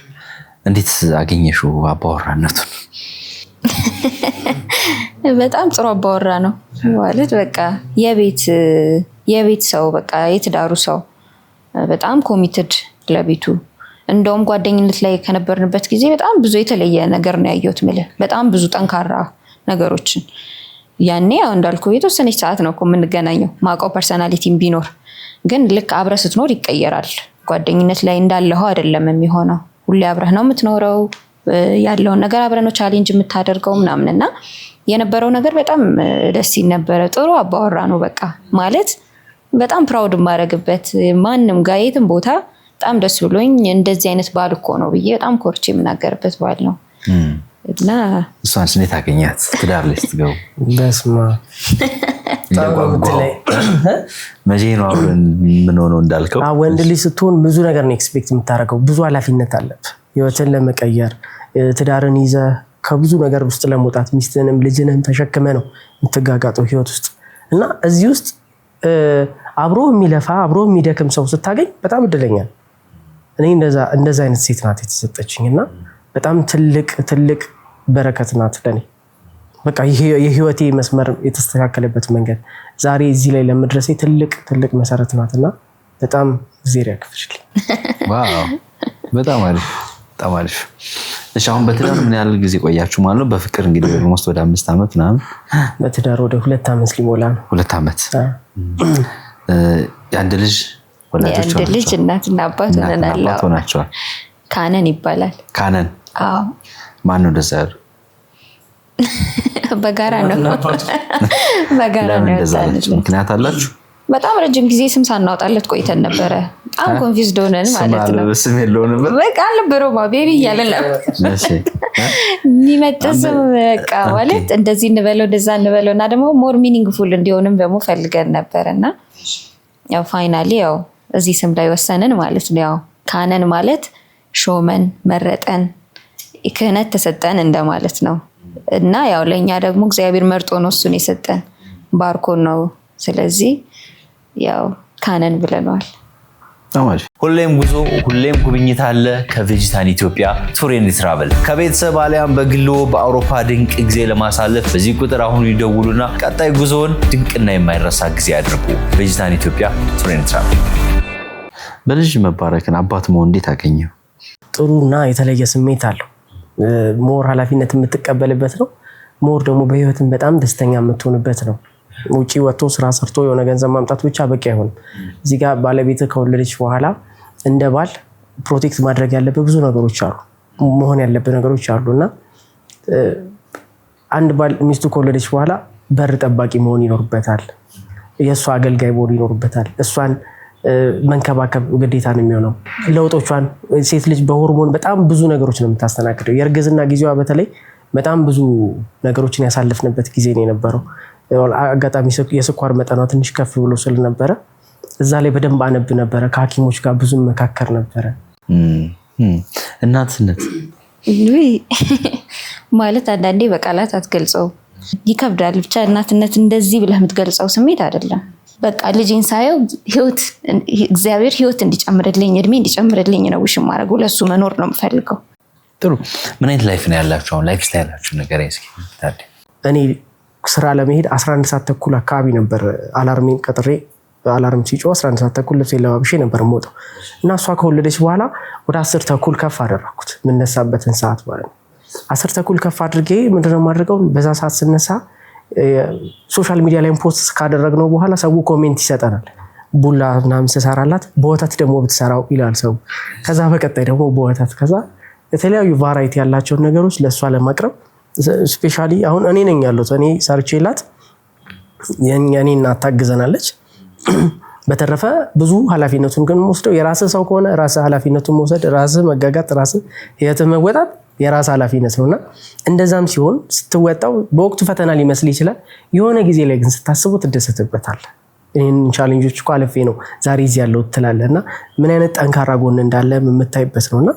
Speaker 2: እንዴት አገኘሽው አባወራነቱን?
Speaker 3: በጣም ጥሩ አባወራ ነው ማለት በቃ የቤት ሰው በቃ የትዳሩ ሰው በጣም ኮሚትድ ለቤቱ። እንደውም ጓደኝነት ላይ ከነበርንበት ጊዜ በጣም ብዙ የተለየ ነገር ነው ያየሁት። በጣም ብዙ ጠንካራ ነገሮችን ያኔ ያው እንዳልኩ የተወሰነች ሰዓት ነው የምንገናኘው። ማውቀው ፐርሰናሊቲም ቢኖር ግን ልክ አብረህ ስትኖር ይቀየራል። ጓደኝነት ላይ እንዳለኸው አይደለም የሚሆነው። ሁሌ አብረህ ነው የምትኖረው። ያለውን ነገር አብረህ ነው ቻሌንጅ የምታደርገው ምናምንና የነበረው ነገር በጣም ደስ ይል ነበረ። ጥሩ አባወራ ነው በቃ ማለት በጣም ፕራውድ ማረግበት ማንንም ጋር የትም ቦታ በጣም ደስ ብሎኝ እንደዚህ አይነት ባል እኮ ነው ብዬ በጣም ኮርቼ የምናገርበት ባል ነው እና
Speaker 2: እሷን ስኔት አገኛት ትዳር ላይ ስትገቡ
Speaker 1: በስማ
Speaker 2: መቼ ነው ምን ሆኖ እንዳልከው
Speaker 1: ወንድ ልጅ ስትሆን ብዙ ነገር ነው ኤክስፔክት የምታደርገው ብዙ ኃላፊነት አለብህ ህይወትን ለመቀየር ትዳርን ይዘህ ከብዙ ነገር ውስጥ ለመውጣት ሚስትንም ልጅንም ተሸክመ ነው የምትጋጋጠው ህይወት ውስጥ እና እዚህ ውስጥ አብሮ የሚለፋ አብሮ የሚደክም ሰው ስታገኝ በጣም እድለኛ እኔ እንደዛ አይነት ሴት ናት የተሰጠችኝና በጣም ትልቅ በረከት ናት ለኔ በቃ የህይወቴ መስመር የተስተካከለበት መንገድ ዛሬ እዚህ ላይ ለመድረሴ ትልቅ መሰረት ናትና በጣም ዜር ያክፍልኝ
Speaker 2: ዋው በጣም አሪፍ እሺ አሁን በትዳር ምን ያህል ጊዜ ቆያችሁ ማለት ነው በፍቅር እንግዲህ ኦልሞስት ወደ 5 አመት ምናምን
Speaker 1: በትዳር ወደ 2 አመት ሊሞላ ነው
Speaker 2: 2 አመት የአንድ ልጅ ወላጆች
Speaker 3: የአንድ ልጅ እናትና አባት ሆነናል ካነን ይባላል
Speaker 2: ካነን
Speaker 3: አዎ
Speaker 2: ማን ነው እንደዛ ያለው
Speaker 3: በጋራ ነው
Speaker 2: ምክንያት አላችሁ
Speaker 3: በጣም ረጅም ጊዜ ስም ሳናወጣለት ቆይተን ነበረ በጣም ኮንፊውዝድ ሆነን ማለት ነው
Speaker 2: ስም የለው ነበር
Speaker 3: በቃ አልነበረው ቤቢ እያለን ነበር
Speaker 2: እሺ
Speaker 3: የሚመጥስም በቃ ማለት እንደዚህ እንበለው እንደዛ እንበለው እና ደግሞ ሞር ሚኒንግፉል እንዲሆንም ደግሞ ፈልገን ነበርና ያው ፋይናሊ ያው እዚህ ስም ላይ ወሰንን ማለት ነው ያው ካነን ማለት ሾመን መረጠን ክህነት ተሰጠን እንደማለት ነው እና ያው ለኛ ደግሞ እግዚአብሔር መርጦ ነው እሱን የሰጠን ባርኮን ነው ስለዚህ ያው ካነን ብለናል
Speaker 2: ታማሽ ሁሌም ጉዞ ሁሌም ጉብኝት አለ ከቬጂታን ኢትዮጵያ ቱር ኤንድ ትራቨል ከቤተሰብ አሊያም በግሎ በአውሮፓ ድንቅ ጊዜ ለማሳለፍ በዚህ ቁጥር አሁን ይደውሉና ቀጣይ ጉዞውን ድንቅና የማይረሳ ጊዜ ያድርጉ ቬጂታን ኢትዮጵያ ቱር ኤንድ ትራቨል በልጅ መባረክን አባት መሆን እንዴት አገኘው
Speaker 1: ጥሩና የተለየ ስሜት አለው ሞር ኃላፊነት የምትቀበልበት ነው ሞር ደግሞ በህይወትን በጣም ደስተኛ የምትሆንበት ነው ውጪ ወጥቶ ስራ ሰርቶ የሆነ ገንዘብ ማምጣት ብቻ በቂ አይሆንም እዚህ ጋር ባለቤት ከወለደች በኋላ እንደ ባል ፕሮቴክት ማድረግ ያለበት ብዙ ነገሮች አሉ መሆን ያለበት ነገሮች አሉና አንድ ባል ሚስቱ ከወለደች በኋላ በር ጠባቂ መሆን ይኖርበታል የሷ አገልጋይ መሆን ይኖርበታል እሷን መንከባከብ ግዴታ ነው የሚሆነው ለውጦቿን ሴት ልጅ በሆርሞን በጣም ብዙ ነገሮች ነው የምታስተናግደው የእርግዝና ጊዜዋ በተለይ በጣም ብዙ ነገሮችን ያሳለፍንበት ጊዜ ነው የነበረው አጋጣሚ የስኳር መጠኗ ትንሽ ከፍ ብሎ ስለነበረ እዛ ላይ በደንብ አነብ ነበረ ከሐኪሞች ጋር ብዙ መካከር ነበረ
Speaker 2: እናትነት
Speaker 3: ማለት አንዳንዴ በቃላት አትገልጸው ይከብዳል ብቻ እናትነት እንደዚህ ብለህ የምትገልጸው ስሜት አይደለም በቃ ልጅን ሳየው ህይወት እግዚአብሔር ህይወት እንዲጨምርልኝ እድሜ እንዲጨምርልኝ ነው ውሽ ማድረግ ለሱ መኖር ነው የምፈልገው
Speaker 2: ጥሩ ምን አይነት ላይፍ ነው ያላችሁ አሁን ላይፍ ስታይል ያላችሁ ነገር እስኪ ታዲያ
Speaker 1: እኔ ስራ ለመሄድ 11 ሰዓት ተኩል አካባቢ ነበር አላርሜን ቀጥሬ አላርም ሲጮህ 11 ሰዓት ተኩል ልብሴን ለባብሼ ነበር የምወጣው እና እሷ ከወለደች በኋላ ወደ 10 ተኩል ከፍ አደረኩት የምነሳበትን ሰዓት ማለት ነው 10 ተኩል ከፍ አድርጌ ምንድነው የማደርገው በዛ ሰዓት ስነሳ ሶሻል ሚዲያ ላይ ፖስት ካደረግነው በኋላ ሰው ኮሜንት ይሰጠናል ቡላ ምናምን ሰራላት በወተት ደግሞ ብትሰራው ይላል ሰው ከዛ በቀጣይ ደግሞ በወተት ከዛ የተለያዩ ቫራይቲ ያላቸው ነገሮች ለሷ ለማቅረብ ስፔሻሊ አሁን እኔ ነኝ ያለው እኔ ሰርቼላት የኔ እናት ታግዘናለች በተረፈ ብዙ ኃላፊነቱን ግን ወስደው የራስ ሰው ከሆነ ራስ ኃላፊነቱን መውሰድ ራስ መጋጋት ራስ የተመወጣት የራስ ኃላፊነት ነውና እንደዛም ሲሆን ስትወጣው በወቅቱ ፈተና ሊመስል ይችላል የሆነ ጊዜ ላይ ግን ስታስበው ትደሰትበታል እኔን ቻሌንጆች እኮ አልፌ ነው ዛሬ እዚህ ያለው ትላለና ምን አይነት ጠንካራ ጎን እንዳለ የምታይበት ነውና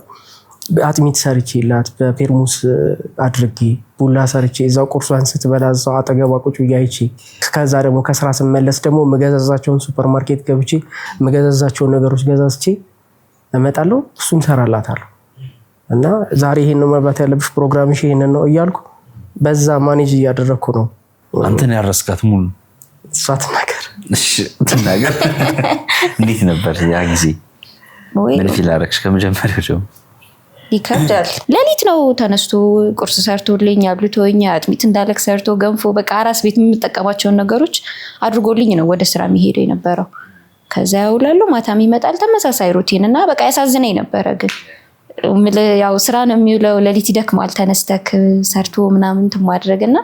Speaker 1: አጥሚት ሰርቼላት በፔርሙስ አድርጌ ቡላ ሰርቼ እዛው ቁርሷን ስትበላ እዛው አጠገቧ ቁጭ ብያይቺ ከዛ ደግሞ ከስራ ስመለስ ደግሞ መገዛዛቸውን ሱፐርማርኬት ገብቼ መገዛዛቸውን ነገሮች ገዛዝቼ እመጣለሁ እሱም ሰራላታለሁ እና ዛሬ ይሄን ነው መብላት ያለብሽ ፕሮግራምሽ ይሄን ነው እያልኩ በዛ ማኔጅ እያደረኩ ነው
Speaker 2: አንተን ያረስካት ሙሉ
Speaker 1: ሷት ነገር
Speaker 2: እሺ ተናገር እንዴት ነበር ያ ጊዜ ምን ፊል አረክሽ ከመጀመሪያው ጀምሮ
Speaker 3: ይከብዳል ለሊት ነው ተነስቶ ቁርስ ሰርቶልኝ አብልቶኝ አጥሚት እንዳለክ ሰርቶ ገንፎ በቃ አራስ ቤት የምጠቀማቸው ነገሮች አድርጎልኝ ነው ወደ ስራ የሚሄደው የነበረው ከዛ ያውላሉ ማታም ይመጣል ተመሳሳይ ሩቲን እና በቃ ያሳዝነኝ ነበር ግን ያው ስራ ነው የሚውለው ለሊት ይደክማል ተነስተክ ሰርቶ ምናምን ተማድረግና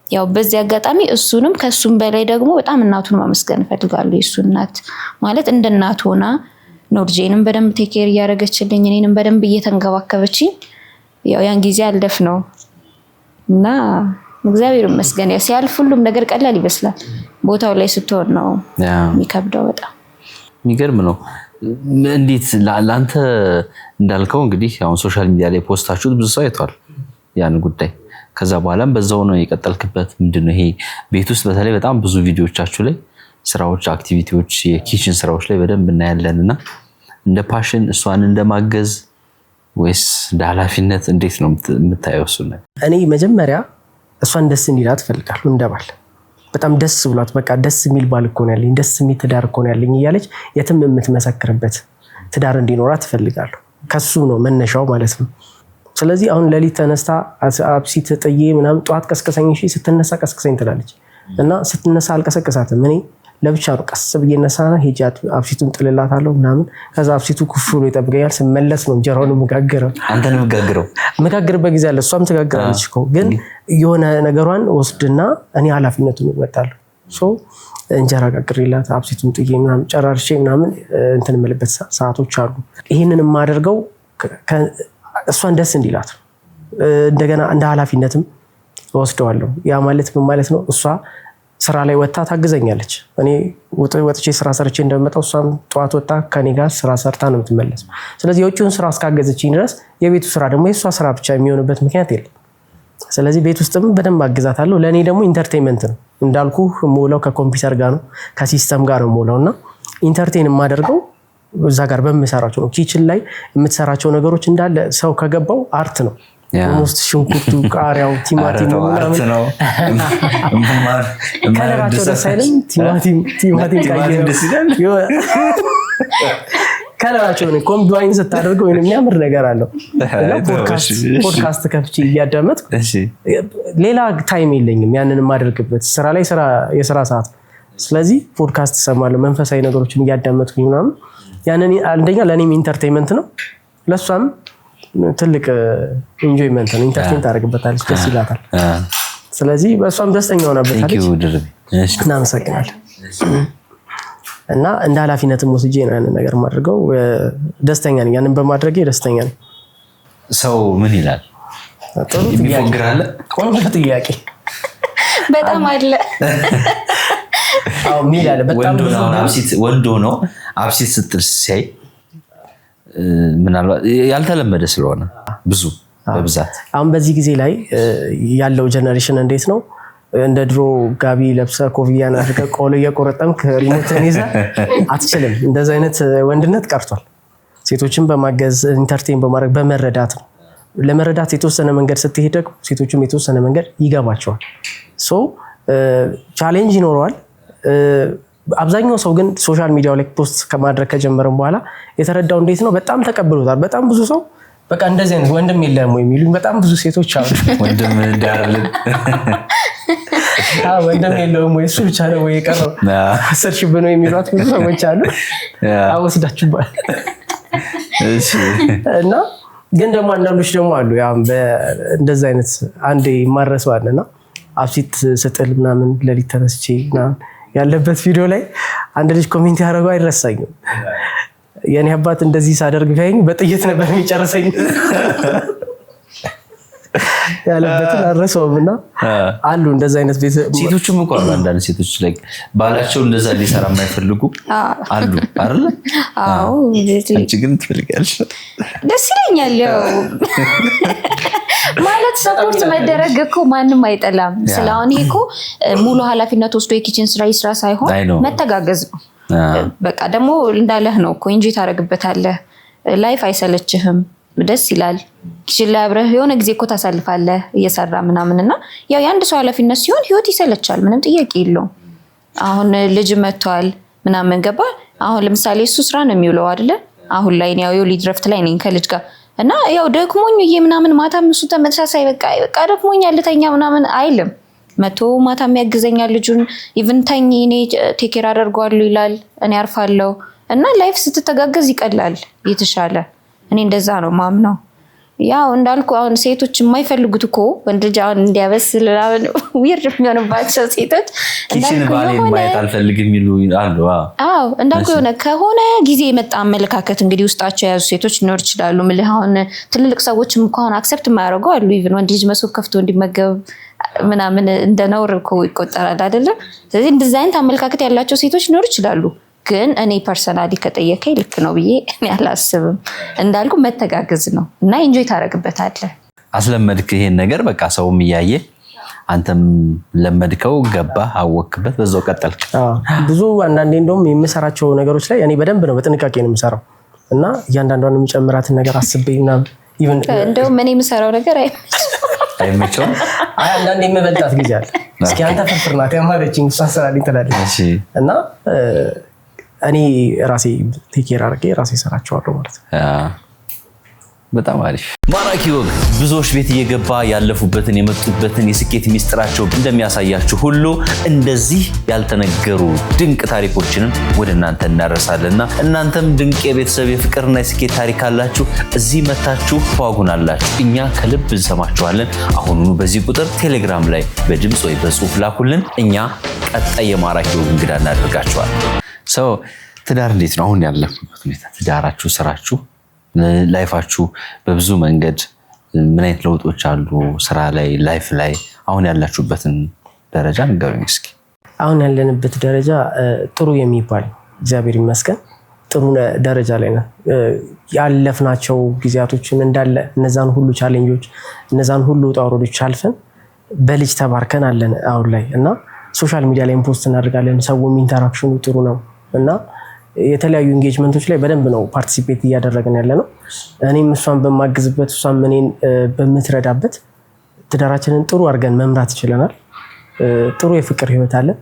Speaker 3: ያው በዚህ አጋጣሚ እሱንም ከሱም በላይ ደግሞ በጣም እናቱን ማመስገን እፈልጋለሁ። የሱ እናት ማለት እንደ እናት ሆና ኖርጄንም በደንብ ቴክ ኬር እያደረገችልኝ እኔንም በደንብ እየተንከባከበችኝ ያው ያን ጊዜ አልደፍ ነው እና እግዚአብሔር ይመስገን። ያው ሲያልፍ ሁሉም ነገር ቀላል ይመስላል፣ ቦታው ላይ ስትሆን ነው የሚከብደው። በጣም
Speaker 2: የሚገርም ነው። እንዴት ለአንተ እንዳልከው እንግዲህ አሁን ሶሻል ሚዲያ ላይ ፖስታችሁት ብዙ ሰው አይቷል ያን ጉዳይ። ከዛ በኋላም በዛው ነው የቀጠልክበት። ምንድነው ይሄ ቤት ውስጥ በተለይ በጣም ብዙ ቪዲዮዎቻችሁ ላይ ስራዎች፣ አክቲቪቲዎች፣ የኪችን ስራዎች ላይ በደንብ እናያለንና እንደ ፓሽን እሷን እንደማገዝ ወይስ እንደ ኃላፊነት እንዴት ነው የምታየው እሱ ነገር?
Speaker 1: እኔ መጀመሪያ እሷን ደስ እንዲላት እፈልጋለሁ። እንደባል በጣም ደስ ብሏት በቃ ደስ የሚል ባል እኮ ነው ያለኝ፣ ደስ የሚል ትዳር እኮ ነው ያለኝ እያለች የትም የምትመሰክርበት ትዳር እንዲኖራት እፈልጋለሁ። ከሱ ነው መነሻው ማለት ነው። ስለዚህ አሁን ሌሊት ተነስታ አብሲት ጥዬ ምናምን ጠዋት ቀስቀሰኝ እሺ ስትነሳ ቀስቀሰኝ ትላለች እና ስትነሳ አልቀሰቀሳትም። እኔ ለብቻ ነው ቀስ ብዬ እነሳና ሄጄ አብሲቱን ጥልላታለሁ ምናምን። ከዛ አብሲቱ ኩፍ ብሎ ይጠብቀኛል። ስመለስ ነው እንጀራውን የምጋግረው። አንተን የምጋግርበት ጊዜ አለ፣ እሷም ትጋግራለች እኮ። ግን የሆነ ነገሯን ወስድና እኔ ኃላፊነቱን እወጣለሁ። እንጀራ ጋግሬላት አብሲቱን ጥዬ ምናምን ጨራርሼ ምናምን እንትን የምልበት ሰዓቶች አሉ። ይህንን የማደርገው እሷን ደስ እንዲላት እንደገና እንደ ኃላፊነትም ወስደዋለሁ። ያ ማለት ምን ማለት ነው? እሷ ስራ ላይ ወጣ ታግዘኛለች። እኔ ወጥቼ ስራ ሰርቼ እንደመጣው እሷም ጠዋት ወጣ ከኔ ጋር ስራ ሰርታ ነው የምትመለሰው። ስለዚህ የውጭውን ስራ እስካገዘችኝ ድረስ የቤቱ ስራ ደግሞ የእሷ ስራ ብቻ የሚሆንበት ምክንያት የለም። ስለዚህ ቤት ውስጥም በደንብ አግዛታለሁ። ለእኔ ደግሞ ኢንተርቴንመንት ነው እንዳልኩ የምውለው ከኮምፒውተር ጋር ነው ከሲስተም ጋር ነው የምውለው እና ኢንተርቴን የማደርገው እዛ ጋር በምሰራቸው ነው። ኪችን ላይ የምትሰራቸው ነገሮች እንዳለ ሰው ከገባው አርት ነው። ሞስት ሽንኩርቱ፣ ቃሪያው፣ ቲማቲሙ ምናምን ከለራቸው ደስ አይልም። ቲማቲም ከለራቸው ነው ኮምባይን ስታደርገው የሚያምር ነገር አለው። ፖድካስት ከፍቼ እያዳመጥኩ ሌላ ታይም የለኝም ያንን የማደርግበት ስራ ላይ የስራ ሰዓት። ስለዚህ ፖድካስት እሰማለሁ መንፈሳዊ ነገሮችን እያዳመጥኩኝ ምናምን። ያንን አንደኛ ለእኔም ኢንተርቴንመንት ነው፣ ለእሷም ትልቅ ኢንጆይመንት ነው። ኢንተርቴን ታደርግበታለች፣ ደስ ይላታል። ስለዚህ በእሷም ደስተኛ ሆናበታለች። እናመሰግናለን። እና እንደ ኃላፊነትም ወስጄ ነው ያንን ነገር ማድረገው። ደስተኛ ነኝ፣ ያንን በማድረጌ ደስተኛ ነኝ።
Speaker 2: ሰው ምን ይላል?
Speaker 1: ጥሩ ጥያቄ፣ ቆንጆ ጥያቄ
Speaker 3: በጣም አለ።
Speaker 1: አዎ ሚል አለ። በጣም
Speaker 2: ወንዶ ነው አብሲት ስትል ሲያይ ምናልባት ያልተለመደ ስለሆነ ብዙ በብዛት
Speaker 1: አሁን በዚህ ጊዜ ላይ ያለው ጀነሬሽን እንዴት ነው? እንደ ድሮ ጋቢ ለብሰ ኮፍያን አድርገህ ቆሎ እየቆረጠምክ ሪሞትን ይዘህ አትችልም። እንደዚህ አይነት ወንድነት ቀርቷል። ሴቶችን በማገዝ ኢንተርቴን በማድረግ በመረዳት ነው። ለመረዳት የተወሰነ መንገድ ስትሄድ ደግሞ ሴቶችም የተወሰነ መንገድ ይገባቸዋል። ቻሌንጅ ይኖረዋል። አብዛኛው ሰው ግን ሶሻል ሚዲያው ላይ ፖስት ከማድረግ ከጀመረም በኋላ የተረዳው እንዴት ነው? በጣም ተቀብሎታል። በጣም ብዙ ሰው በቃ እንደዚህ አይነት ወንድም የለም ወይ የሚሉኝ በጣም ብዙ ሴቶች አሉ።
Speaker 2: ወንድም እንዳርልን
Speaker 1: ወንድም የለውም ወይ እሱ ብቻ ነው ወይ የቀረው 10 ሺህ ነው የሚሏት ብዙ ሰዎች አሉ። አወስዳችኋል። እና ግን ደግሞ አንዳንዶች ደግሞ አሉ ያው እንደዚህ አይነት አንዴ ማረሰው አለና አብሲት ስጥል ምናምን ለሊት ተነስቼ ምናምን ያለበት ቪዲዮ ላይ አንድ ልጅ ኮሜንት ያደረገው አይረሳኝም። የኔ አባት እንደዚህ ሳደርግ ቢያየኝ በጥይት ነበር የሚጨርሰኝ ያለበትን አልረሳውምና አሉ እንደዛ አይነት
Speaker 2: ሴቶችም እኮ አሉ። አንዳንድ ሴቶች ላይ ባላቸው እንደዛ ሊሰራ የማይፈልጉ አሉ አይደል?
Speaker 3: አዎ
Speaker 2: አንቺ ግን ትፈልጋለሽ?
Speaker 3: ደስ ይለኛል። ያው ማለት ሰፖርት መደረግ እኮ ማንም አይጠላም። ስለአሁን ይሄ እኮ ሙሉ ኃላፊነት ወስዶ የኪችን ስራ ይስራ ሳይሆን መተጋገዝ ነው። በቃ ደግሞ እንዳለህ ነው እኮ እንጂ ታረግበታለህ። ላይፍ አይሰለችህም፣ ደስ ይላል። ኪችን ላይ አብረህ የሆነ ጊዜ እኮ ታሳልፋለህ እየሰራ ምናምንና ያው የአንድ ሰው ኃላፊነት ሲሆን ህይወት ይሰለቻል፣ ምንም ጥያቄ የለውም። አሁን ልጅ መጥቷል ምናምን ገባ። አሁን ለምሳሌ እሱ ስራ ነው የሚውለው አይደለ? አሁን ላይ ያው የወሊድ ረፍት ላይ ነኝ ከልጅ ጋር እና ያው ደክሞኝ ምናምን ማታም እሱ ተመሳሳይ በቃ ደክሞኛል ልተኛ ምናምን አይልም። መቶ ማታም ያግዘኛል ልጁን ኢቭን ተኝ እኔ ቴክ ኬር አደርገዋለሁ ይላል፣ እኔ አርፋለሁ። እና ላይፍ ስትተጋገዝ ይቀላል የተሻለ። እኔ እንደዛ ነው ማምነው። ያው እንዳልኩ አሁን ሴቶች የማይፈልጉት እኮ ወንድ ልጅ አሁን እንዲያበስል ዊርድ የሚሆንባቸው ሴቶች
Speaker 2: ኪችን ባሌን ማየት አልፈልግም ይሉ አሉ።
Speaker 3: አዎ እንዳልኩ የሆነ ከሆነ ጊዜ የመጣ አመለካከት እንግዲህ ውስጣቸው የያዙ ሴቶች ሊኖር ይችላሉ። ምልህ አሁን ትልልቅ ሰዎችም እንኳን አክሰፕት የማያደርጉ አሉ። ኢቭን ወንድ ልጅ መሶብ ከፍቶ እንዲመገብ ምናምን እንደ ነውር እኮ ይቆጠራል አይደለም። ስለዚህ እንደዚህ አይነት አመለካከት ያላቸው ሴቶች ሊኖር ይችላሉ። ግን እኔ ፐርሰናሊ ከጠየቀኝ ልክ ነው ብዬ እኔ አላስብም። እንዳልኩ መተጋገዝ ነው እና ኢንጆይ ታደርግበታለህ።
Speaker 2: አስለመድክ ይሄን ነገር በቃ ሰውም እያየ አንተም ለመድከው ገባ አወክበት በዛው ቀጠልክ።
Speaker 1: ብዙ አንዳንዴ እንደውም የምሰራቸው ነገሮች ላይ እኔ በደንብ ነው በጥንቃቄ ነው የምሰራው እና እያንዳንዷን የምጨምራትን ነገር አስቤና ኢቭን
Speaker 3: እንደውም እኔ የምሰራው ነገር
Speaker 2: አይመቸውም።
Speaker 1: አንዳንዴ የምበልጣት ጊዜ አለ። እስኪ አንተ ፍርፍር ናት ያማረችኝ ሳሰራልኝ ትላለች እና እኔ ራሴ ቴኬር አድርጌ ራሴ ሰራቸዋለሁ ማለት ነው።
Speaker 2: በጣም አሪፍ ማራኪ ወግ ብዙዎች ቤት እየገባ ያለፉበትን የመጡበትን የስኬት ሚስጥራቸው እንደሚያሳያችሁ ሁሉ እንደዚህ ያልተነገሩ ድንቅ ታሪኮችንም ወደ እናንተ እናደርሳለንና እናንተም ድንቅ የቤተሰብ የፍቅርና የስኬት ታሪክ አላችሁ እዚህ መታችሁ ተዋጉናላችሁ። እኛ ከልብ እንሰማችኋለን። አሁኑኑ በዚህ ቁጥር ቴሌግራም ላይ በድምጽ ወይ በጽሁፍ ላኩልን። እኛ ቀጣይ የማራኪ ወግ እንግዳ እናደርጋችኋለን። ሰው ትዳር እንዴት ነው አሁን ያለፉበት ሁኔታ? ትዳራችሁ፣ ስራችሁ፣ ላይፋችሁ በብዙ መንገድ ምን አይነት ለውጦች አሉ? ስራ ላይ፣ ላይፍ ላይ አሁን ያላችሁበትን ደረጃ ንገሩኝ እስኪ።
Speaker 1: አሁን ያለንበት ደረጃ ጥሩ የሚባል እግዚአብሔር ይመስገን ጥሩ ደረጃ ላይ ነው። ያለፍናቸው ጊዜያቶችን እንዳለ እነዛን ሁሉ ቻሌንጆች እነዛን ሁሉ ውጣ ውረዶች አልፈን በልጅ ተባርከን አለን አሁን ላይ እና ሶሻል ሚዲያ ላይ ፖስት እናደርጋለን። ሰውም ኢንተራክሽኑ ጥሩ ነው እና የተለያዩ ኢንጌጅመንቶች ላይ በደንብ ነው ፓርቲሲፔት እያደረግን ያለ ነው። እኔም እሷን በማግዝበት እሷም እኔን በምትረዳበት ትዳራችንን ጥሩ አድርገን መምራት ይችለናል። ጥሩ የፍቅር ህይወት አለን።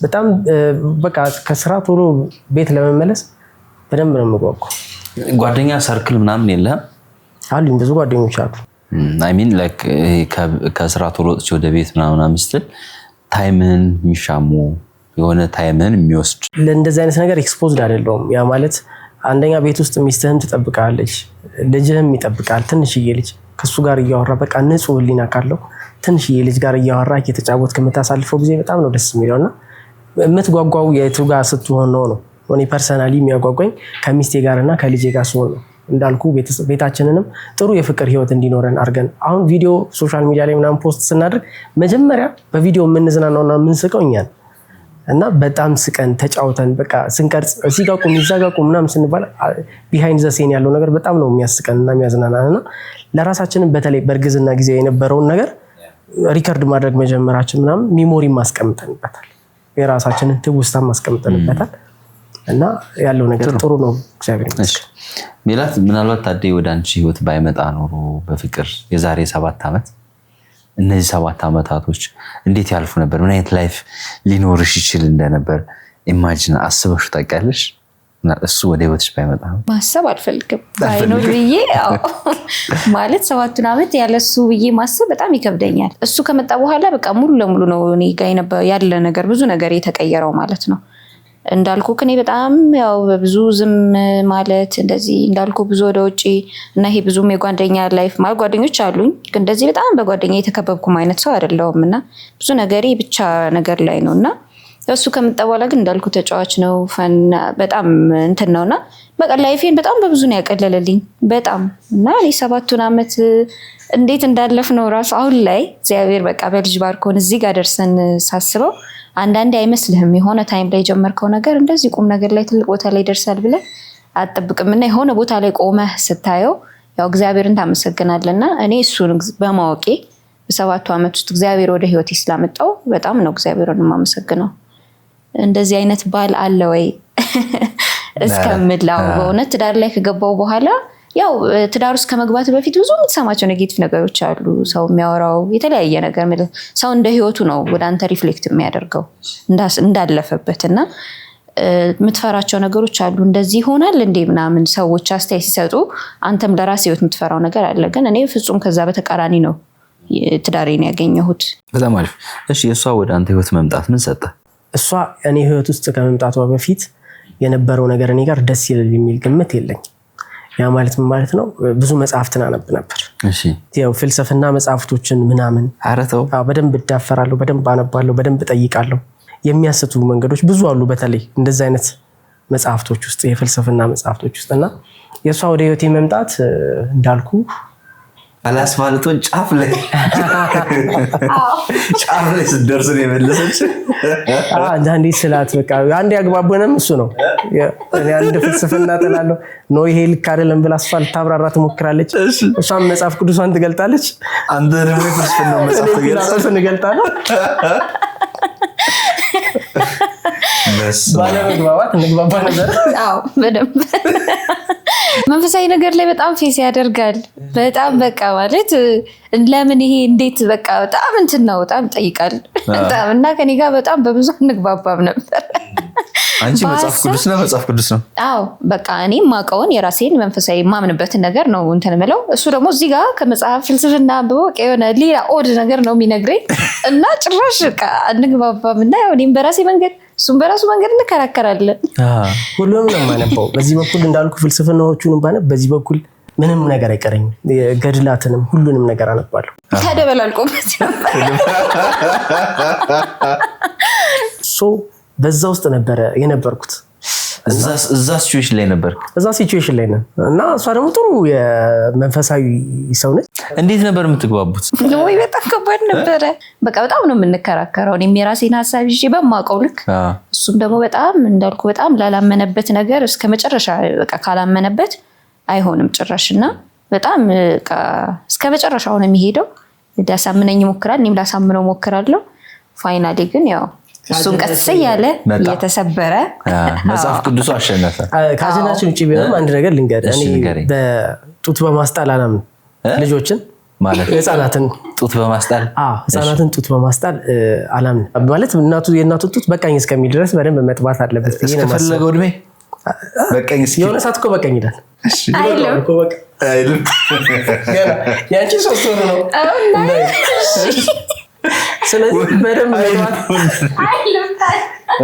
Speaker 1: በጣም በቃ ከስራ ቶሎ ቤት ለመመለስ በደንብ ነው የምጓጓው።
Speaker 2: ጓደኛ ሰርክል ምናምን የለህም?
Speaker 1: አሉኝ፣ ብዙ ጓደኞች አሉ።
Speaker 2: አይ ሚን ላይክ ከስራ ቶሎ ወጥቼ ወደ ቤት ምናምን ስትል ታይምን የሚሻሙ የሆነ ታይምን የሚወስድ
Speaker 1: ለእንደዚህ አይነት ነገር ኤክስፖዝድ አይደለሁም። ያ ማለት አንደኛ ቤት ውስጥ ሚስትህም ትጠብቃለች፣ ልጅህም ይጠብቃል። ትንሽዬ ልጅ ከሱ ጋር እያወራ በቃ ንጹህ ህሊና ካለው ትንሽዬ ልጅ ጋር እያወራ እየተጫወትክ የምታሳልፈው ጊዜ በጣም ነው ደስ የሚለውና የምትጓጓው የቱ ጋር ስትሆን ነው። እኔ ፐርሰናሊ የሚያጓጓኝ ከሚስቴ ጋርና ከልጄ ጋር ሲሆን ነው። እንዳልኩ ቤታችንንም ጥሩ የፍቅር ህይወት እንዲኖረን አድርገን አሁን ቪዲዮ ሶሻል ሚዲያ ላይ ምናምን ፖስት ስናደርግ መጀመሪያ በቪዲዮ የምንዝናናውና የምንስቀው እኛን እና በጣም ስቀን ተጫውተን በቃ ስንቀርጽ እዚህ ጋር ቁም እዛ ጋር ቁም ምናምን ስንባል ቢሃይንድ ዘ ሴን ያለው ነገር በጣም ነው የሚያስቀን እና የሚያዝናናን እና ለራሳችንም በተለይ በእርግዝና ጊዜ የነበረውን ነገር ሪከርድ ማድረግ መጀመራችን ምናምን ሚሞሪ ማስቀምጠንበታል፣ የራሳችንን ትውስታ ማስቀምጠንበታል እና ያለው ነገር ጥሩ ነው። እግዚአብሔር ይመስገን።
Speaker 2: ሜላት ምናልባት ታዴ ወደ አንቺ ህይወት ባይመጣ ኖሮ በፍቅር የዛሬ 7 ዓመት እነዚህ 7 ዓመታቶች እንዴት ያልፉ ነበር? ምን አይነት ላይፍ ሊኖርሽ ይችል እንደነበር ኢማጂን አስበሽ ታውቂያለሽ? እሱ ወደ ህይወትሽ ባይመጣ
Speaker 3: ማሰብ አልፈልግም አይኖር ብዬ ማለት 7 ዓመት ያለሱ ብዬ ማሰብ በጣም ይከብደኛል። እሱ ከመጣ በኋላ በቃ ሙሉ ለሙሉ ነው እኔ ጋር ያለ ነገር ብዙ ነገር የተቀየረው ማለት ነው። እንዳልኩ ከኔ በጣም ያው በብዙ ዝም ማለት እንደዚህ እንዳልኩ ብዙ ወደ ውጪ እና ይሄ ብዙም የጓደኛ ላይፍ ማለት ጓደኞች አሉኝ ግን እንደዚህ በጣም በጓደኛ የተከበብኩም አይነት ሰው አይደለሁም እና ብዙ ነገሬ ብቻ ነገር ላይ ነውና እሱ ከመጣ በኋላ ግን እንዳልኩ ተጫዋች ነው ፈን በጣም እንትን ነውና በቃ ላይፌን በጣም በብዙ ነው ያቀለለልኝ በጣም እና እኔ 7 ዓመት እንዴት እንዳለፍ ነው ራሱ አሁን ላይ እግዚአብሔር በቃ በልጅ ባርኮን እዚህ ጋር ደርሰን ሳስበው አንዳንዴ አይመስልህም የሆነ ታይም ላይ ጀመርከው ነገር እንደዚህ ቁም ነገር ላይ ትልቅ ቦታ ላይ ደርሳል ብለህ አትጠብቅምና የሆነ ቦታ ላይ ቆመህ ስታየው ያው እግዚአብሔርን ታመሰግናለና እኔ እሱን በማወቄ በ7 ዓመት ውስጥ እግዚአብሔር ወደ ህይወቴ ስላመጣው በጣም ነው እግዚአብሔርን የማመሰግነው። እንደዚህ አይነት ባል አለ ወይ እስከምላው በእውነት ትዳር ላይ ከገባው በኋላ ያው ትዳር ውስጥ ከመግባት በፊት ብዙ የምትሰማቸው ኔጌቲቭ ነገሮች አሉ። ሰው የሚያወራው የተለያየ ነገር ማለት ሰው እንደ ህይወቱ ነው ወደ አንተ ሪፍሌክት የሚያደርገው እንዳለፈበትና የምትፈራቸው ነገሮች አሉ። እንደዚህ ይሆናል እንዴ ምናምን ሰዎች አስተያየት ሲሰጡ አንተም ለራስ ህይወት የምትፈራው ነገር አለ። ግን እኔ ፍጹም ከዛ በተቃራኒ ነው ትዳሬን ያገኘሁት።
Speaker 2: በጣም አሪፍ። እሺ የሷ ወደ አንተ ህይወት መምጣት ምን ሰጠ?
Speaker 1: እሷ እኔ ህይወት ውስጥ ከመምጣቷ በፊት የነበረው ነገር እኔ ጋር ደስ ይላል የሚል ግምት የለኝ። ያ ማለት ምን ማለት ነው? ብዙ መጽሐፍትን አነብ ነበር።
Speaker 2: እሺ
Speaker 1: ያው ፍልስፍና መጽሐፍቶችን ምናምን
Speaker 2: አረተው
Speaker 1: በደንብ እዳፈራለሁ፣ በደንብ አነባለሁ፣ በደንብ ጠይቃለሁ። የሚያስቱ መንገዶች ብዙ አሉ፣ በተለይ እንደዚህ አይነት መጽሐፍቶች ውስጥ የፍልስፍና መጽሐፍቶች ውስጥ እና የሷ ወደ ህይወቴ መምጣት እንዳልኩ
Speaker 2: አላስፋልቶን ጫፍ ላይ ስትደርስ ነው የመለሰች።
Speaker 1: አንዳንዴ ስላት በቃ አንዴ ያግባበንም እሱ ነው። እኔ አንድ ፍልስፍና ጥላለሁ ነው ይሄ ልክ አይደለም ብላ አስፋልት ታብራራ ትሞክራለች። እሷም መጽሐፍ ቅዱሷን ትገልጣለች፣
Speaker 2: አንተ ደግሞ ፍልስፍና መጽሐፍ
Speaker 1: ትገልጣለህ። ባለመግባባት እንግባባ ነበር።
Speaker 3: አዎ በደንብ መንፈሳዊ ነገር ላይ በጣም ፌስ ያደርጋል። በጣም በቃ ማለት ለምን ይሄ እንዴት በቃ በጣም እንትን ነው፣ በጣም ይጠይቃል በጣም እና ከኔ ጋር በጣም በብዙ እንግባባብ ነበር።
Speaker 2: አንቺ መጽሐፍ ቅዱስ ነው?
Speaker 3: አዎ በቃ እኔ ማቀውን የራሴን መንፈሳዊ ማምንበትን ነገር ነው እንትን ምለው። እሱ ደግሞ እዚህ ጋር ከመጽሐፍ ፍልስፍና በወቅ የሆነ ሌላ ኦድ ነገር ነው የሚነግረኝ እና ጭራሽ በቃ እንግባባም እና ያው እኔም በራሴ መንገድ እሱም በራሱ መንገድ እንከራከራለን።
Speaker 1: ሁሉንም ነው የማነበው። በዚህ በኩል እንዳልኩ ፍልስፍናዎቹንም ባነብ፣ በዚህ በኩል ምንም ነገር አይቀረኝም። ገድላትንም ሁሉንም ነገር አነባለሁ።
Speaker 3: ተደበላልቆበት
Speaker 1: በዛ ውስጥ ነበረ የነበርኩት።
Speaker 2: እዛ ሲቹዌሽን ላይ ነበር።
Speaker 1: እዛ ሲቹዌሽን ላይ ነን እና እሷ ደግሞ ጥሩ የመንፈሳዊ ሰው ነች።
Speaker 2: እንዴት ነበር የምትግባቡት?
Speaker 3: ወይ በጣም ከባድ ነበረ። በቃ በጣም ነው የምንከራከረው። እኔም የራሴን ሀሳብ ይዤ በማውቀው ልክ፣ እሱም ደግሞ በጣም እንዳልኩ በጣም ላላመነበት ነገር እስከ መጨረሻ በቃ ካላመነበት አይሆንም ጭራሽ እና በጣም እስከ መጨረሻው ነው የሚሄደው። ሊያሳምነኝ ይሞክራል፣ እኔም ላሳምነው ሞክራለሁ። ፋይናሊ ግን ያው እሱም ቀስ እያለ እየተሰበረ
Speaker 2: መጽሐፍ ቅዱሱ አሸነፈ።
Speaker 1: ከአጀንዳችን ውጭ ቢሆንም አንድ ነገር ልንገርህ። እኔ በጡት በማስጣል አላምንም። ልጆችን
Speaker 2: ማለት
Speaker 1: ህፃናትን
Speaker 2: ጡት
Speaker 1: በማስጣል አላምንም። ማለት የእናቱን ጡት በቃኝ እስከሚል ድረስ በደንብ መጥባት አለበት።
Speaker 2: እስከፈለገው እድሜ በቃኝ እስኪ
Speaker 1: የሆነ ሰዓት እኮ በቃኝ ይላል
Speaker 2: አይልም።
Speaker 1: ያንቺ 3 ወር ነው። ስለዚህ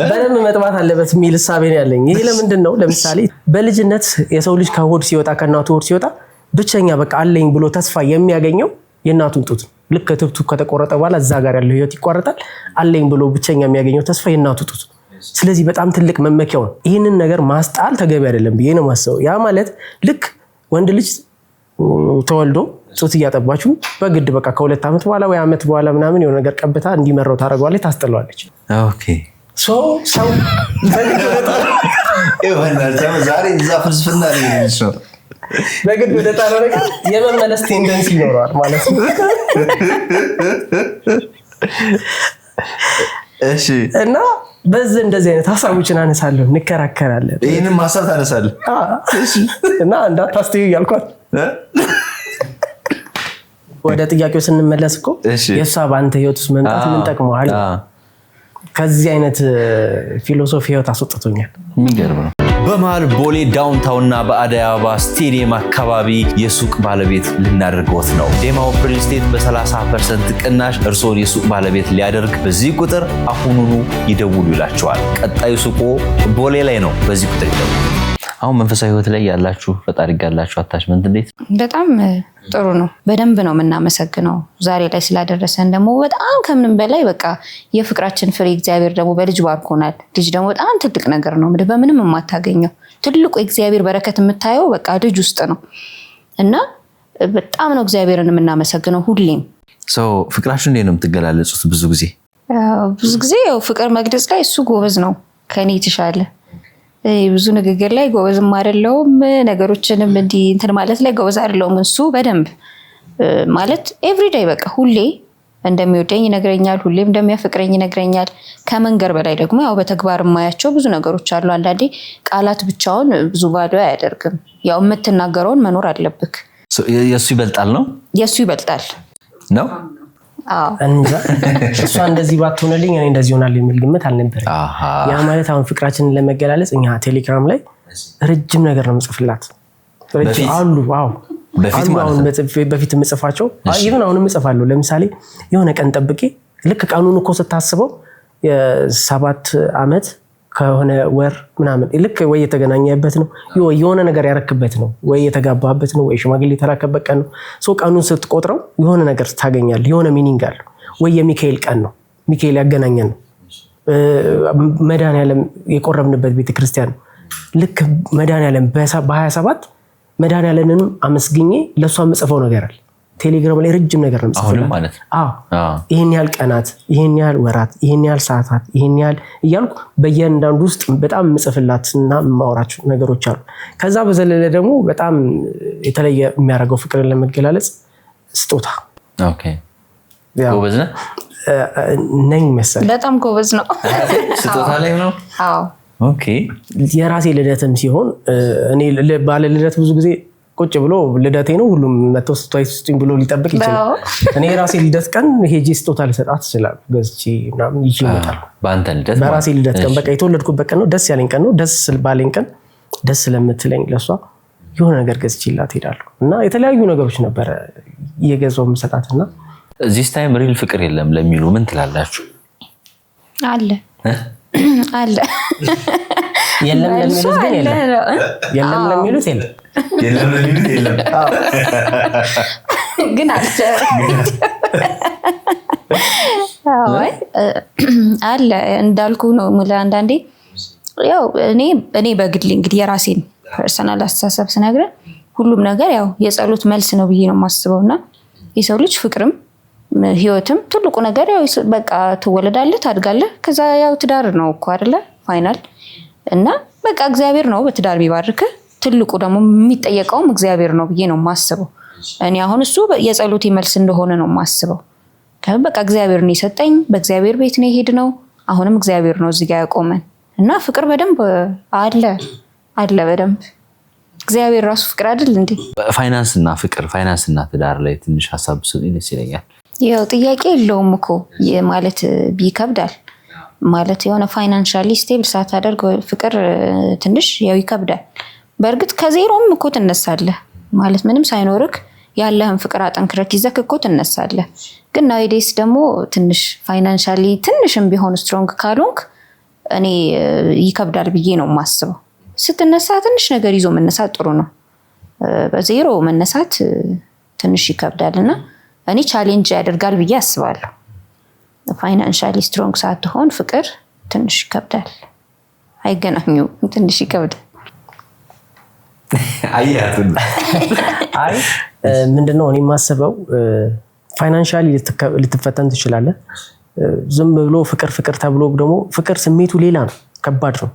Speaker 1: በደንብ መጥባት አለበት የሚል እሳቤ ነው ያለኝ። ይሄ ለምንድን ነው? ለምሳሌ በልጅነት የሰው ልጅ ከሆድ ሲወጣ ከእናቱ ሆድ ሲወጣ ብቸኛ በቃ አለኝ ብሎ ተስፋ የሚያገኘው የእናቱን ጡት። ልክ ትብቱ ከተቆረጠ በኋላ እዛ ጋር ያለው ህይወት ይቋረጣል። አለኝ ብሎ ብቸኛ የሚያገኘው ተስፋ የእናቱ ጡት። ስለዚህ በጣም ትልቅ መመኪያው ነው። ይህንን ነገር ማስጣል ተገቢ አይደለም ብዬ ነው የማስበው። ያ ማለት ልክ ወንድ ልጅ ተወልዶ ጡት እያጠባችሁ በግድ በቃ ከ2 ዓመት በኋላ ወይ ዓመት በኋላ ምናምን የሆነ ነገር ቀብታ እንዲመረው ታደርገዋለች፣ ታስጠለዋለች።
Speaker 2: ኦኬ
Speaker 1: ሰው
Speaker 2: ዛሬ እዛ ፍልስፍና ነው
Speaker 1: በግድ ወደ ጣለው ነገር የመመለስ ቴንደንሲ ይኖረዋል ማለት ነው።
Speaker 2: እሺ
Speaker 1: እና በዚህ እንደዚህ አይነት ሀሳቦችን አነሳለሁ፣ እንከራከራለን።
Speaker 2: ይሄንም ሀሳብ ታነሳለህ
Speaker 1: እና እንዳታስተዩ እያልኳት ወደ ጥያቄው ስንመለስ እኮ የእሷ በአንተ ህይወት ውስጥ መምጣት ምን ጠቅመዋል? ከዚህ አይነት ፊሎሶፊ ህይወት አስወጥቶኛል።
Speaker 2: የሚገርም ነው። በመሃል ቦሌ ዳውንታውንና በአደይ አበባ ስቴዲየም አካባቢ የሱቅ ባለቤት ልናደርገዎት ነው። ዴማው ሪል ስቴት በ30% ቅናሽ እርስዎን የሱቅ ባለቤት ሊያደርግ በዚህ ቁጥር አሁኑኑ ይደውሉ ይላቸዋል። ቀጣዩ ሱቁ ቦሌ ላይ ነው። በዚህ ቁጥር ይደውሉ። አሁን መንፈሳዊ ህይወት ላይ ያላችሁ ፈጣሪ ጋር ያላችሁ አታችመንት እንዴት?
Speaker 3: በጣም ጥሩ ነው። በደንብ ነው የምናመሰግነው ዛሬ ላይ ስላደረሰን። ደግሞ በጣም ከምንም በላይ በቃ የፍቅራችን ፍሬ እግዚአብሔር ደግሞ በልጅ ባርኮናል። ልጅ ደግሞ በጣም ትልቅ ነገር ነው። በምንም የማታገኘው ትልቁ እግዚአብሔር በረከት የምታየው በቃ ልጅ ውስጥ ነው እና በጣም ነው እግዚአብሔርን የምናመሰግነው ሁሌም።
Speaker 2: ፍቅራችሁ እንዴት ነው የምትገላለጹት? ብዙ ጊዜ ያው ፍቅር መግለጽ ላይ እሱ ጎበዝ ነው ከኔ የተሻለ። ብዙ ንግግር ላይ ጎበዝም አይደለሁም፣ ነገሮችንም እንዲህ እንትን ማለት ላይ ጎበዝ አይደለሁም። እሱ በደንብ ማለት ኤቭሪዴይ በቃ ሁሌ እንደሚወደኝ ይነግረኛል፣ ሁሌም እንደሚያፈቅረኝ ይነግረኛል። ከመንገር በላይ ደግሞ ያው በተግባር የማያቸው ብዙ ነገሮች አሉ። አንዳንዴ ቃላት ብቻውን ብዙ ባዶ አያደርግም። ያው የምትናገረውን መኖር አለብክ። የሱ ይበልጣል ነው
Speaker 3: የሱ ይበልጣል
Speaker 2: ነው።
Speaker 1: እሷ እንደዚህ ባትሆንልኝ እኔ እንደዚህ ሆናል የሚል ግምት አልነበረም። ያ ማለት አሁን ፍቅራችንን ለመገላለጽ እኛ ቴሌግራም ላይ ረጅም ነገር ነው የምጽፍላት አሉ። በፊት የምጽፋቸው ይህን አሁንም እጽፋለሁ። ለምሳሌ የሆነ ቀን ጠብቄ ልክ ቀኑን እኮ ስታስበው የ7 ዓመት ከሆነ ወር ምናምን ልክ ወይ የተገናኘበት ነው ወይ የሆነ ነገር ያረክበት ነው ወይ የተጋባበት ነው ወይ ሽማግሌ የተላከበት ቀን ነው። ሶ ቀኑን ስትቆጥረው የሆነ ነገር ታገኛለህ፣ የሆነ ሚኒንግ አለው። ወይ የሚካኤል ቀን ነው፣ ሚካኤል ያገናኘን ነው። መድኃኒዓለም የቆረብንበት ቤተክርስቲያን ነው። ልክ መድኃኒዓለም በ27 መድኃኒዓለምንም አመስግኜ ለእሷ የምጽፈው ነገር አለ። ቴሌግራም ላይ ረጅም ነገር ነው
Speaker 2: አሁንም ማለት
Speaker 1: ይሄን ያህል ቀናት፣ ይሄን ያህል ወራት፣ ይሄን ያህል ሰዓታት፣ ይሄን ያህል እያልኩ በእያንዳንዱ ውስጥ በጣም የምጽፍላትና የማወራቸው ነገሮች አሉ። ከዛ በዘለለ ደግሞ በጣም የተለየ የሚያደርገው ፍቅርን ለመገላለጽ ስጦታ።
Speaker 2: ኦኬ ጎበዝ
Speaker 1: ነኝ መሰለኝ።
Speaker 3: በጣም ጎበዝ ነው
Speaker 2: ስጦታ ላይ ነው።
Speaker 3: አዎ
Speaker 2: ኦኬ።
Speaker 1: የራሴ ልደትም ሲሆን እኔ ባለ ልደት ብዙ ጊዜ ቁጭ ብሎ ልደቴ ነው ሁሉም መጥቶ ስጦታ ይስጡኝ ብሎ ሊጠብቅ ይችላል። እኔ የራሴ ልደት ቀን ሄጄ ስጦታ ልሰጣት እችላለሁ። ገዝቼ ምናምን ይዤ እመጣለሁ።
Speaker 2: በአንተ ልደት?
Speaker 1: በራሴ ልደት ቀን በቃ የተወለድኩበት ቀን ነው፣ ደስ ያለኝ ቀን ነው። ደስ ባለኝ ቀን ደስ ስለምትለኝ ለሷ የሆነ ነገር ገዝቼላት ሄዳለሁ እና የተለያዩ ነገሮች ነበረ እየገዛው የምሰጣትና
Speaker 2: ዚስ ታይም ሪል ፍቅር የለም ለሚሉ ምን ትላላችሁ?
Speaker 3: አለ አለ
Speaker 1: የለም ለሚሉት ግን የለም ለሚሉት የለም
Speaker 3: ግን አለ እንዳልኩ ነው። ሙላ አንዳንዴ ያው እኔ በግሌ እንግዲህ የራሴን ፐርሰናል አስተሳሰብ ስነግርህ ሁሉም ነገር ያው የጸሎት መልስ ነው ብዬ ነው የማስበውና የሰው ልጅ ፍቅርም ህይወትም ትልቁ ነገር ያው በቃ ትወለዳለህ፣ ታድጋለህ፣ ከዛ ያው ትዳር ነው እኮ አይደለ ፋይናል እና በቃ እግዚአብሔር ነው በትዳር የሚባርክህ። ትልቁ ደግሞ የሚጠየቀውም እግዚአብሔር ነው ብዬ ነው የማስበው። እኔ አሁን እሱ የጸሎቴ መልስ እንደሆነ ነው የማስበው። በቃ እግዚአብሔር ነው የሰጠኝ፣ በእግዚአብሔር ቤት ነው የሄድነው። አሁንም እግዚአብሔር ነው እዚህ ጋር ያቆመን እና ፍቅር በደንብ አለ በደንብ እግዚአብሔር ራሱ ፍቅር አይደል እንዴ?
Speaker 2: ፋይናንስና ፍቅር፣ ፋይናንስና ትዳር ላይ ትንሽ ሀሳብ ብትሰጡኝ ደስ ይለኛል።
Speaker 3: ያው ጥያቄ የለውም እኮ ማለት ቢከብዳል ማለት የሆነ ፋይናንሻሊ ስቴብል ሳታደርግ ፍቅር ትንሽ ያው ይከብዳል። በእርግጥ ከዜሮም እኮ ትነሳለህ ማለት ምንም ሳይኖርክ ያለህን ፍቅር አጠንክረክ ይዘክ እኮ ትነሳለህ። ግን ናይዴስ ደግሞ ትንሽ ፋይናንሻሊ ትንሽም ቢሆን ስትሮንግ ካልሆንክ እኔ ይከብዳል ብዬ ነው የማስበው። ስትነሳ ትንሽ ነገር ይዞ መነሳት ጥሩ ነው። በዜሮ መነሳት ትንሽ ይከብዳል እና እኔ ቻሌንጅ ያደርጋል ብዬ አስባለሁ። ፋይናንሻሊ ስትሮንግ ሳትሆን ፍቅር ትንሽ ይከብዳል። አይገናኙም፣ ትንሽ ይከብዳል።
Speaker 1: አይ ምንድነው እኔ የማስበው ፋይናንሻሊ ልትፈተን ትችላለህ። ዝም ብሎ ፍቅር ተብሎ ደግሞ ፍቅር ስሜቱ ሌላ ነው፣ ከባድ ነው።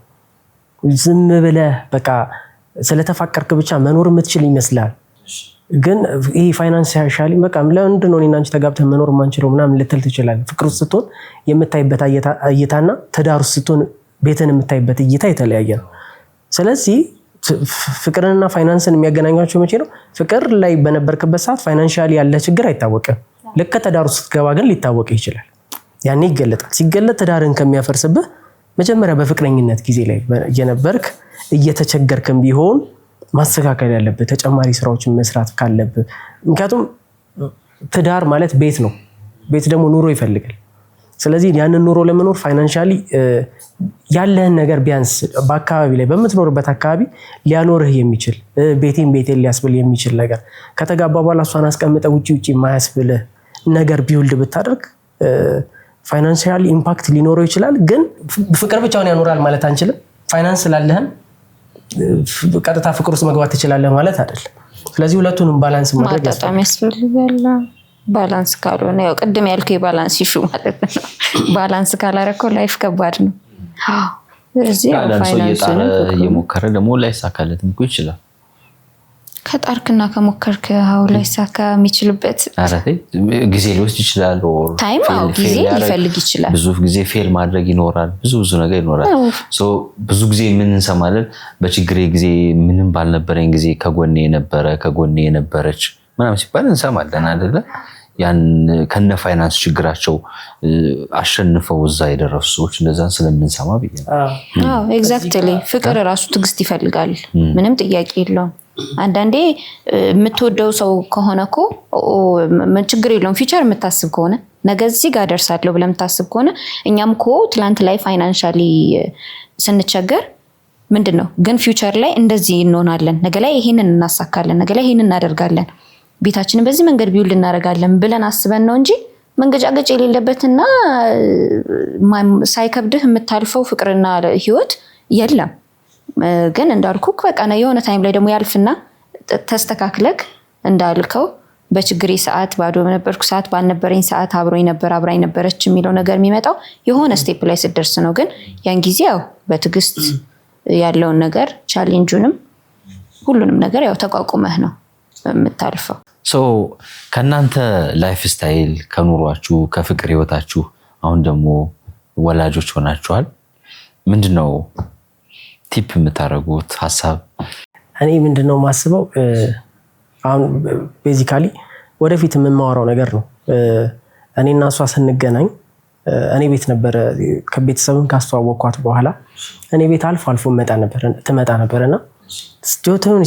Speaker 1: ዝም ብለህ በቃ ስለተፋቀርክ ብቻ መኖር የምትችል ይመስላል። ግን ይሄ ፋይናንሻሊ በቃ ለምንድን ነው እኔና አንቺ ተጋብተን መኖር የማንችለው ምናምን ልትል ትችላለህ። ፍቅር ውስጥ ስትሆን የምታይበት እይታና ትዳር ውስጥ ስትሆን ቤትን የምታይበት እይታ የተለያየ ነው። ስለዚህ ፍቅርንና ፋይናንስን የሚያገናኛቸው መቼ ነው? ፍቅር ላይ በነበርክበት ሰዓት ፋይናንሻሊ ያለ ችግር አይታወቅም። ልክ ትዳር ውስጥ ስትገባ ግን ሊታወቅ ይችላል። ያኔ ይገለጣል። ሲገለጥ ትዳርን ከሚያፈርስብህ መጀመሪያ በፍቅረኝነት ጊዜ ላይ የነበርክ እየተቸገርክም ቢሆን ማስተካከል ያለብህ ተጨማሪ ስራዎችን መስራት ካለብህ። ምክንያቱም ትዳር ማለት ቤት ነው። ቤት ደግሞ ኑሮ ይፈልጋል። ስለዚህ ያንን ኑሮ ለመኖር ፋይናንሻሊ ያለህን ነገር ቢያንስ በአካባቢ ላይ በምትኖርበት አካባቢ ሊያኖርህ የሚችል ቤቴን ሊያስብል የሚችል ነገር ከተጋባ በኋላ እሷን አስቀምጠህ ውጪ የማያስብልህ ነገር ቢውልድ ብታደርግ ፋይናንሻሊ ኢምፓክት ሊኖረው ይችላል። ግን ፍቅር ብቻውን ያኖራል ማለት አንችልም። ፋይናንስ ስላለህም ቀጥታ ፍቅር ውስጥ መግባት ትችላለህ ማለት አይደለም። ስለዚህ ሁለቱንም ባላንስ ማድረግ
Speaker 3: ያስፈልጋል። ባላንስ ካልሆነ ያው ቅድም ያልከው የባላንስ ኢሹ ማለት ነው። ባላንስ ካላረከው ላይፍ ከባድ ነው። ስለዚህ
Speaker 2: ፋይናንሱን እየሞከረ ደግሞ ላይሳካለትም እኮ ይችላል።
Speaker 3: ከጣርክና ከሞከርክ ላይሳካ የሚችልበት
Speaker 2: ጊዜ ሊወስድ ይችላል።
Speaker 3: ታይም ጊዜ ሊፈልግ ይችላል።
Speaker 2: ብዙ ጊዜ ፌል ማድረግ ይኖራል። ብዙ ነገር ይኖራል። ብዙ ጊዜ ምን እንሰማለን? በችግሬ ጊዜ ምንም ባልነበረኝ ጊዜ ከጎኔ የነበረች ምናምን ሲባል እንሰማለን አይደለ? ያን ከነ ፋይናንስ ችግራቸው አሸንፈው እዛ የደረሱ ሰዎች እንደዛን ስለምንሰማ ብዬ ነው።
Speaker 3: ኤግዛክትሊ። ፍቅር ራሱ ትዕግስት ይፈልጋል። ምንም ጥያቄ የለውም። አንዳንዴ የምትወደው ሰው ከሆነ እኮ ችግር የለውም። ፊቸር የምታስብ ከሆነ ነገ እዚህ ጋር ደርሳለሁ ብለህ የምታስብ ከሆነ እኛም እኮ ትላንት ላይ ፋይናንሻሊ ስንቸገር ምንድነው ግን ፊውቸር ላይ እንደዚህ እንሆናለን፣ ነገ ላይ ይሄንን እናሳካለን፣ ነገ ላይ ይሄንን እናደርጋለን፣ ቤታችንን በዚህ መንገድ ቢውል እናደርጋለን ብለን አስበን ነው እንጂ መንገጫገጭ የሌለበትና ሳይከብድህ የምታልፈው ፍቅርና ህይወት የለም። ግን እንዳልኩክ በቃ የሆነ ታይም ላይ ደግሞ ያልፍና ተስተካክለክ እንዳልከው በችግሬ ሰዓት ባዶ በነበርኩ ሰዓት ባልነበረኝ ሰዓት አብሮኝ ነበር አብራኝ ነበረች የሚለው ነገር የሚመጣው የሆነ ስቴፕ ላይ ስትደርስ ነው። ግን ያን ጊዜ ያው በትዕግስት ያለውን ነገር ቻሌንጁንም ሁሉንም ነገር ያው ተቋቁመህ ነው የምታልፈው።
Speaker 2: ከእናንተ ላይፍ ስታይል ከኑሯችሁ ከፍቅር ህይወታችሁ አሁን ደግሞ ወላጆች ሆናችኋል፣ ምንድነው ቲፕ የምታደርጉት ሀሳብ?
Speaker 1: እኔ ምንድነው ማስበው አሁን ቤዚካሊ ወደፊት የምማወራው ነገር ነው። እኔና እሷ ስንገናኝ እኔ ቤት ነበር ከቤተሰብን ካስተዋወቅኳት በኋላ እኔ ቤት አልፎ አልፎ ትመጣ ነበርና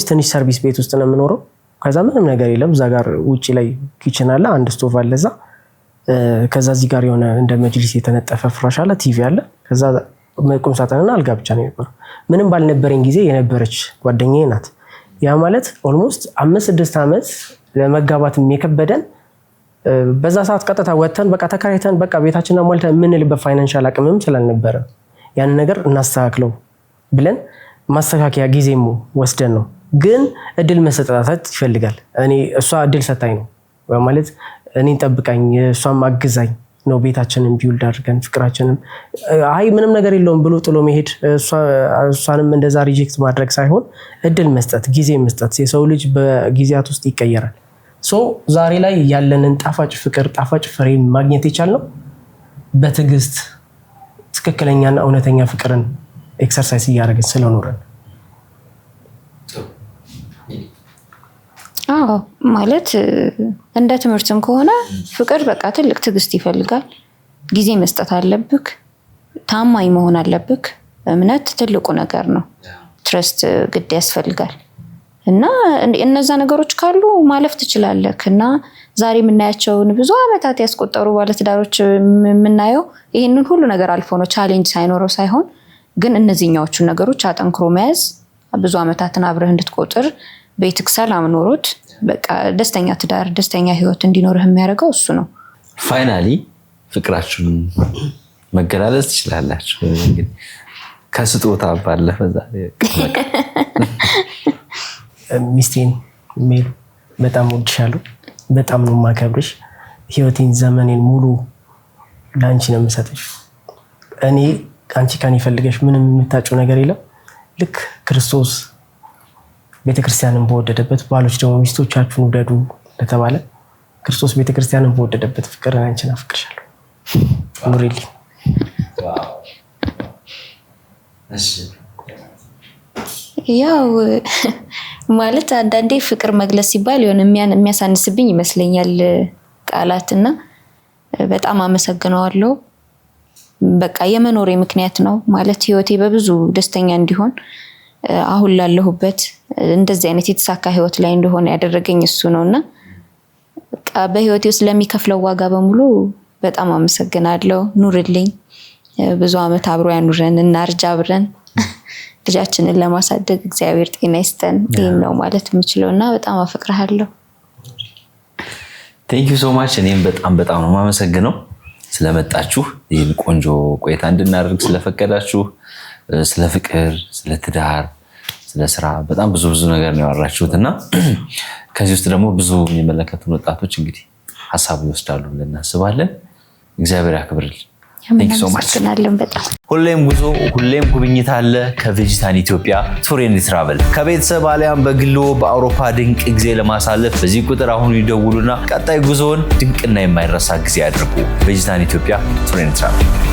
Speaker 1: ትንሽ ሰርቪስ ቤት ውስጥ ነው የምኖረው። ከዛ ምንም ነገር የለም። እዛ ጋር ውጪ ላይ ኪችን አለ፣ አንድ ስቶቭ አለ እዛ። ከዛ እዚህ ጋር የሆነ እንደ መጅሊስ የተነጠፈ ፍራሽ አለ፣ ቲቪ አለ። ከዛ ቁም ሳጥንና አልጋ ብቻ ነው የነበረው። ምንም ባልነበረኝ ጊዜ የነበረች ጓደኛዬ ናት። ያ ማለት ኦልሞስት 5-6 ዓመት ለመጋባት የከበደን በዛ ሰዓት ቀጥታ ወተን በቃ ተከራይተን በቃ ቤታችንን አሟልተን የምንልበት ፋይናንሻል አቅምም ስላልነበረ ያን ነገር እናስተካክለው ብለን ማስተካከያ ጊዜም ወስደን ነው። ግን እድል መሰጠታት ይፈልጋል። እሷ እድል ሰጣኝ ነው ማለት እኔን ጠብቃኝ እሷም አግዛኝ ነው ቤታችንን ቢውልድ አድርገን ፍቅራችንን አይ ምንም ነገር የለውም ብሎ ጥሎ መሄድ እሷንም እንደዛ ሪጀክት ማድረግ ሳይሆን እድል መስጠት፣ ጊዜ መስጠት። የሰው ልጅ በጊዜያት ውስጥ ይቀየራል። ዛሬ ላይ ያለንን ጣፋጭ ፍቅር ጣፋጭ ፍሬ ማግኘት የቻልነው በትዕግስት ትክክለኛና እውነተኛ ፍቅርን ኤክሰርሳይዝ እያደረግን ስለኖረን።
Speaker 3: አዎ ማለት እንደ ትምህርትም ከሆነ ፍቅር በቃ ትልቅ ትዕግስት ይፈልጋል። ጊዜ መስጠት አለብክ፣ ታማኝ መሆን አለብክ። እምነት ትልቁ ነገር ነው። ትረስት ግድ ያስፈልጋል። እና እነዛ ነገሮች ካሉ ማለፍ ትችላለህ። እና ዛሬ የምናያቸውን ብዙ አመታት ያስቆጠሩ ባለትዳሮች የምናየው ይሄንን ሁሉ ነገር አልፎ ነው፣ ቻሌንጅ ሳይኖረው ሳይሆን ግን እነዚህኛዎቹን ነገሮች አጠንክሮ መያዝ ብዙ አመታትን አብረህ እንድትቆጥር ቤትክ ሰላም ኖሮት በቃ ደስተኛ ትዳር ደስተኛ ህይወት እንዲኖርህ የሚያደርገው እሱ ነው።
Speaker 2: ፋይናሊ ፍቅራችሁን መገላለጽ ትችላላችሁ። እንግዲህ ከስጦታ ባለፈ ዛሬ
Speaker 1: ሚስቴን ሜሉ በጣም ወድሻለሁ፣ በጣም ነው የማከብርሽ። ህይወቴን ዘመኔን ሙሉ ለአንቺ ነው የምሰጥሽ። እኔ አንቺ ካን ይፈልገሽ ምንም የምታጭው ነገር የለም። ልክ ክርስቶስ ቤተክርስቲያንን በወደደበት ባሎች ደግሞ ሚስቶቻችሁን ውደዱ ለተባለ ክርስቶስ ቤተክርስቲያንን በወደደበት ፍቅር አንቺን አፍቅርሻለሁ። ኑሪልኝ።
Speaker 3: ያው ማለት አንዳንዴ ፍቅር መግለጽ ሲባል የሆነ የሚያሳንስብኝ ይመስለኛል ቃላትና በጣም አመሰግነዋለሁ። በቃ የመኖሬ ምክንያት ነው ማለት ህይወቴ በብዙ ደስተኛ እንዲሆን አሁን ላለሁበት እንደዚህ አይነት የተሳካ ህይወት ላይ እንደሆነ ያደረገኝ እሱ ነውና በቃ በህይወቴ ውስጥ ለሚከፍለው ዋጋ በሙሉ በጣም አመሰግናለሁ። ኑርልኝ። ብዙ አመት አብሮ ያኑረን እና አርጃ አብረን ልጃችንን ለማሳደግ እግዚአብሔር ጤና ይስጠን። ይሄን ነው ማለት የምችለውና በጣም አፈቅርሃለሁ።
Speaker 2: ቴንክ ዩ ሶ ማች። እኔም በጣም ነው የማመሰግነው ስለመጣችሁ ይህን ቆንጆ ቆይታ እንድናደርግ ስለፈቀዳችሁ። ስለ ፍቅር፣ ስለ ትዳር፣ ስለ ስራ በጣም ብዙ ነገር ነው ያወራችሁት እና ከዚህ ውስጥ ደግሞ ብዙ የሚመለከቱን ወጣቶች እንግዲህ ሀሳቡ ይወስዳሉ ብለን እናስባለን። እግዚአብሔር ያክብርልን። ቴንክ ዩ ሶ ማች። ሁሌም ጉዞ ሁሌም ጉብኝት አለ ከቬጂታን ኢትዮጵያ ቱር ኤንድ ትራቨል። ከቤተሰብ አሊያም በግሎ በአውሮፓ ድንቅ ጊዜ ለማሳለፍ በዚህ ቁጥር አሁን ይደውሉና ቀጣይ ጉዞውን ድንቅና የማይረሳ ጊዜ ያድርጉ። ቬጂታን ኢትዮጵያ ቱር ኤንድ ትራቨል